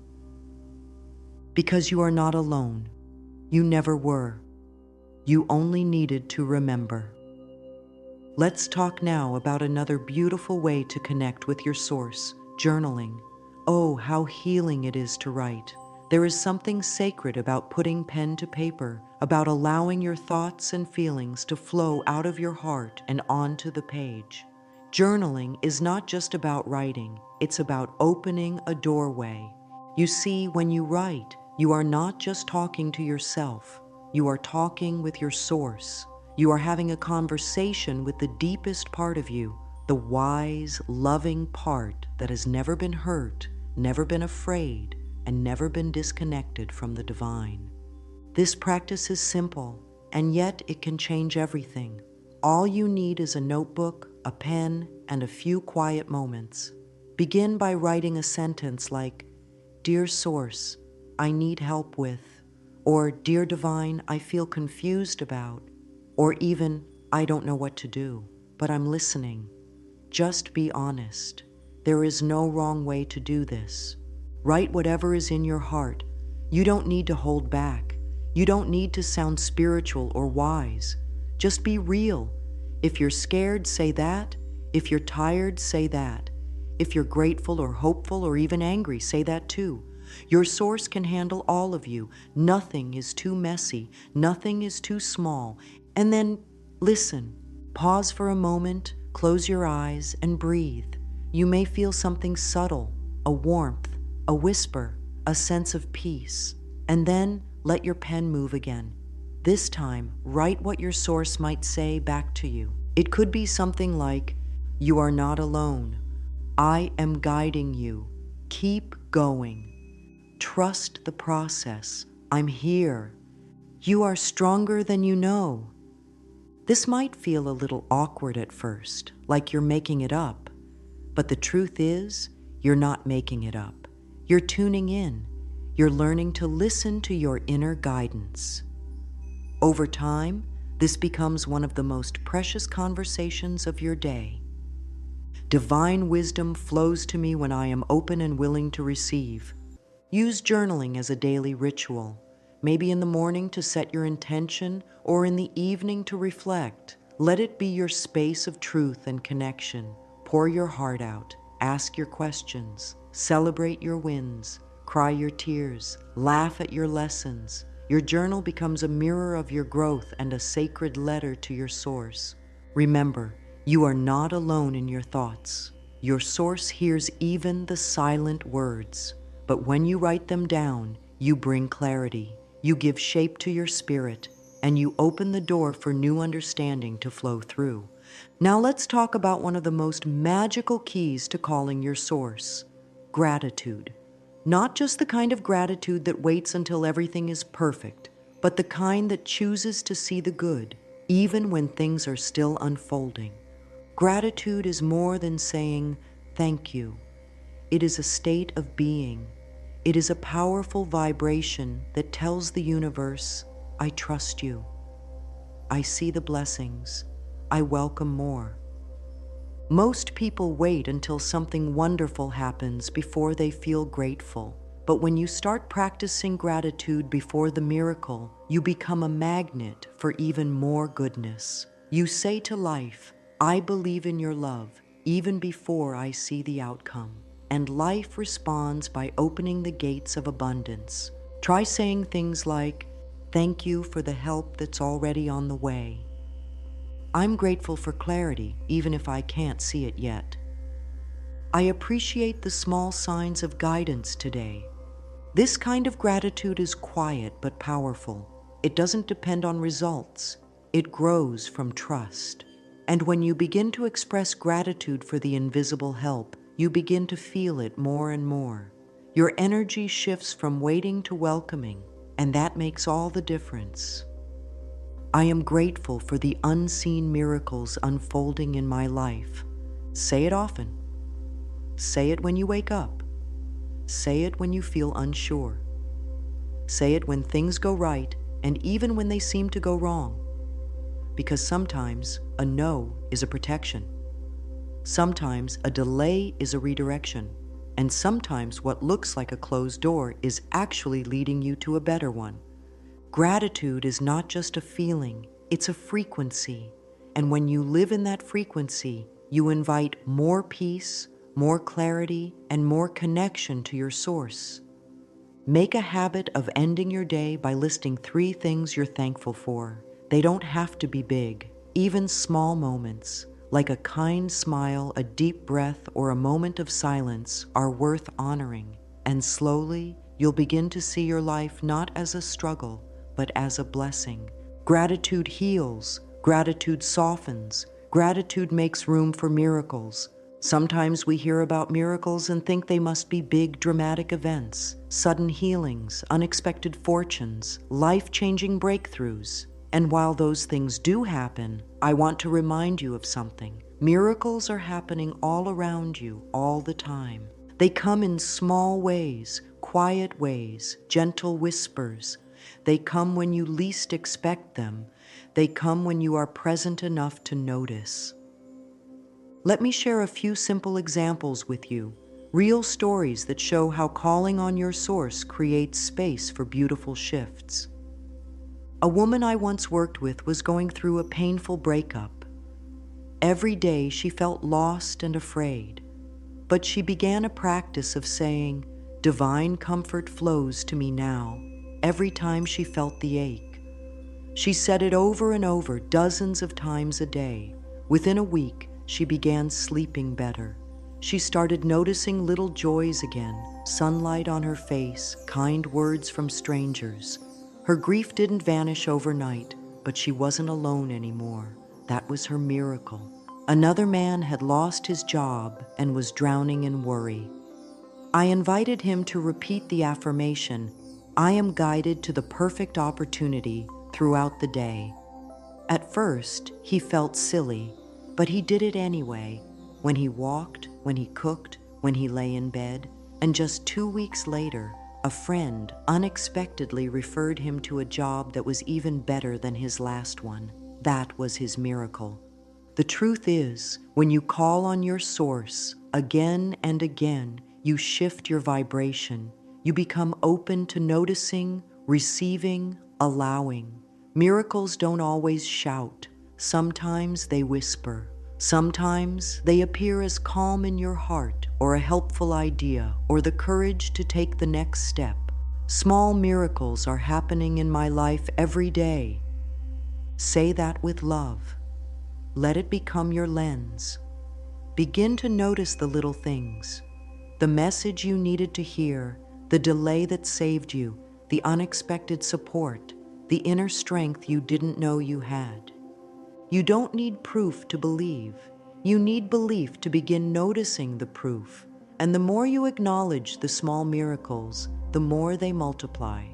Because you are not alone. You never were. You only needed to remember. Let's talk now about another beautiful way to connect with your source, journaling. Oh, how healing it is to write. There is something sacred about putting pen to paper, about allowing your thoughts and feelings to flow out of your heart and onto the page. Journaling is not just about writing, it's about opening a doorway. You see, when you write, you are not just talking to yourself, you are talking with your source. You are having a conversation with the deepest part of you, the wise, loving part that has never been hurt, never been afraid, and never been disconnected from the divine. This practice is simple, and yet it can change everything. All you need is a notebook, a pen, and a few quiet moments. Begin by writing a sentence like, Dear Source, I need help with, or Dear Divine, I feel confused about, or even, I don't know what to do, but I'm listening. Just be honest. There is no wrong way to do this. Write whatever is in your heart. You don't need to hold back. You don't need to sound spiritual or wise. Just be real. If you're scared, say that. If you're tired, say that. If you're grateful or hopeful or even angry, say that too. Your source can handle all of you. Nothing is too messy. Nothing is too small. And then listen. Pause for a moment, close your eyes, and breathe. You may feel something subtle, a warmth, a whisper, a sense of peace. And then let your pen move again. This time, write what your source might say back to you. It could be something like, "You are not alone. I am guiding you. Keep going. Trust the process. I'm here. You are stronger than you know." This might feel a little awkward at first, like you're making it up. But the truth is, you're not making it up. You're tuning in. You're learning to listen to your inner guidance. Over time, this becomes one of the most precious conversations of your day. Divine wisdom flows to me when I am open and willing to receive. Use journaling as a daily ritual, maybe in the morning to set your intention or in the evening to reflect. Let it be your space of truth and connection. Pour your heart out, ask your questions, celebrate your wins, cry your tears, laugh at your lessons. Your journal becomes a mirror of your growth and a sacred letter to your source. Remember, you are not alone in your thoughts. Your source hears even the silent words. But when you write them down, you bring clarity, you give shape to your spirit, and you open the door for new understanding to flow through. Now let's talk about one of the most magical keys to calling your source: gratitude. Not just the kind of gratitude that waits until everything is perfect, but the kind that chooses to see the good, even when things are still unfolding. Gratitude is more than saying thank you. It is a state of being. It is a powerful vibration that tells the universe, I trust you. I see the blessings. I welcome more. Most people wait until something wonderful happens before they feel grateful. But when you start practicing gratitude before the miracle, you become a magnet for even more goodness. You say to life, I believe in your love, even before I see the outcome. And life responds by opening the gates of abundance. Try saying things like, thank you for the help that's already on the way. I'm grateful for clarity, even if I can't see it yet. I appreciate the small signs of guidance today. This kind of gratitude is quiet but powerful. It doesn't depend on results. It grows from trust. And when you begin to express gratitude for the invisible help, you begin to feel it more and more. Your energy shifts from waiting to welcoming, and that makes all the difference. I am grateful for the unseen miracles unfolding in my life. Say it often. Say it when you wake up. Say it when you feel unsure. Say it when things go right and even when they seem to go wrong. Because sometimes a no is a protection. Sometimes a delay is a redirection. And sometimes what looks like a closed door is actually leading you to a better one. Gratitude is not just a feeling, it's a frequency. And when you live in that frequency, you invite more peace, more clarity, and more connection to your source. Make a habit of ending your day by listing 3 things you're thankful for. They don't have to be big. Even small moments, like a kind smile, a deep breath, or a moment of silence, are worth honoring. And slowly, you'll begin to see your life not as a struggle, but as a blessing. Gratitude heals. Gratitude softens. Gratitude makes room for miracles. Sometimes we hear about miracles and think they must be big, dramatic events, sudden healings, unexpected fortunes, life-changing breakthroughs. And while those things do happen, I want to remind you of something. Miracles are happening all around you all the time. They come in small ways, quiet ways, gentle whispers. They come when you least expect them. They come when you are present enough to notice. Let me share a few simple examples with you, real stories that show how calling on your source creates space for beautiful shifts. A woman I once worked with was going through a painful breakup. Every day she felt lost and afraid, but she began a practice of saying, "Divine comfort flows to me now," every time she felt the ache. She said it over and over, dozens of times a day. Within a week, she began sleeping better. She started noticing little joys again, sunlight on her face, kind words from strangers. Her grief didn't vanish overnight, but she wasn't alone anymore. That was her miracle. Another man had lost his job and was drowning in worry. I invited him to repeat the affirmation, "I am guided to the perfect opportunity," throughout the day. At first, he felt silly, but he did it anyway, when he walked, when he cooked, when he lay in bed, and just 2 weeks later, a friend unexpectedly referred him to a job that was even better than his last one. That was his miracle. The truth is, when you call on your source again and again, you shift your vibration. You become open to noticing, receiving, allowing. Miracles don't always shout. Sometimes they whisper. Sometimes they appear as calm in your heart, or a helpful idea, or the courage to take the next step. Small miracles are happening in my life every day. Say that with love. Let it become your lens. Begin to notice the little things, the message you needed to hear, the delay that saved you, the unexpected support, the inner strength you didn't know you had. You don't need proof to believe. You need belief to begin noticing the proof. And the more you acknowledge the small miracles, the more they multiply.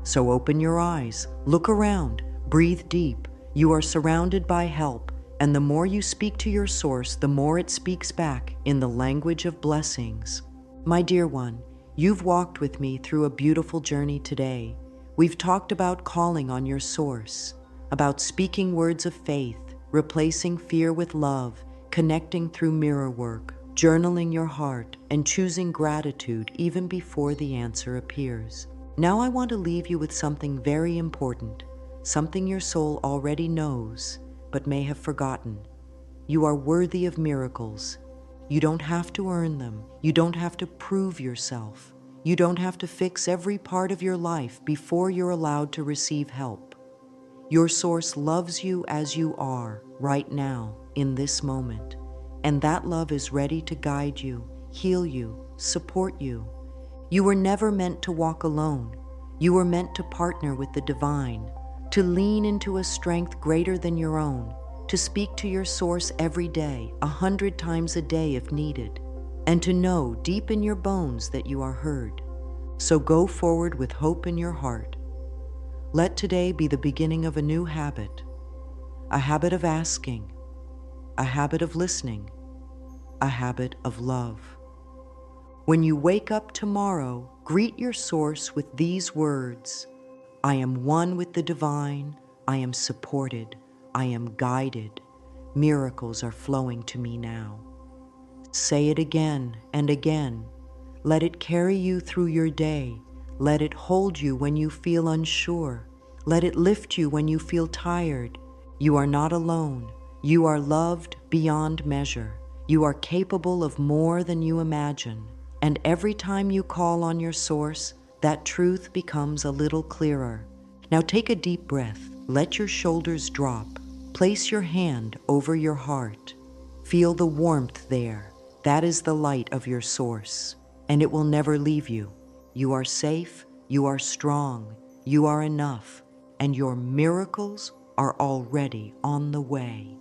So open your eyes, look around, breathe deep. You are surrounded by help. And the more you speak to your source, the more it speaks back in the language of blessings. My dear one, you've walked with me through a beautiful journey today. We've talked about calling on your source, about speaking words of faith, replacing fear with love, connecting through mirror work, journaling your heart, and choosing gratitude even before the answer appears. Now I want to leave you with something very important, something your soul already knows, but may have forgotten. You are worthy of miracles. You don't have to earn them. You don't have to prove yourself. You don't have to fix every part of your life before you're allowed to receive help. Your source loves you as you are, right now, in this moment. And that love is ready to guide you, heal you, support you. You were never meant to walk alone. You were meant to partner with the divine, to lean into a strength greater than your own, to speak to your source every day, 100 times a day if needed, and to know deep in your bones that you are heard. So go forward with hope in your heart. Let today be the beginning of a new habit, a habit of asking, a habit of listening, a habit of love. When you wake up tomorrow, greet your source with these words: I am one with the divine, I am supported, I am guided. Miracles are flowing to me now. Say it again and again. Let it carry you through your day. Let it hold you when you feel unsure. Let it lift you when you feel tired. You are not alone. You are loved beyond measure. You are capable of more than you imagine. And every time you call on your source, that truth becomes a little clearer. Now take a deep breath. Let your shoulders drop. Place your hand over your heart. Feel the warmth there. That is the light of your source, and it will never leave you. You are safe, you are strong, you are enough, and your miracles are already on the way.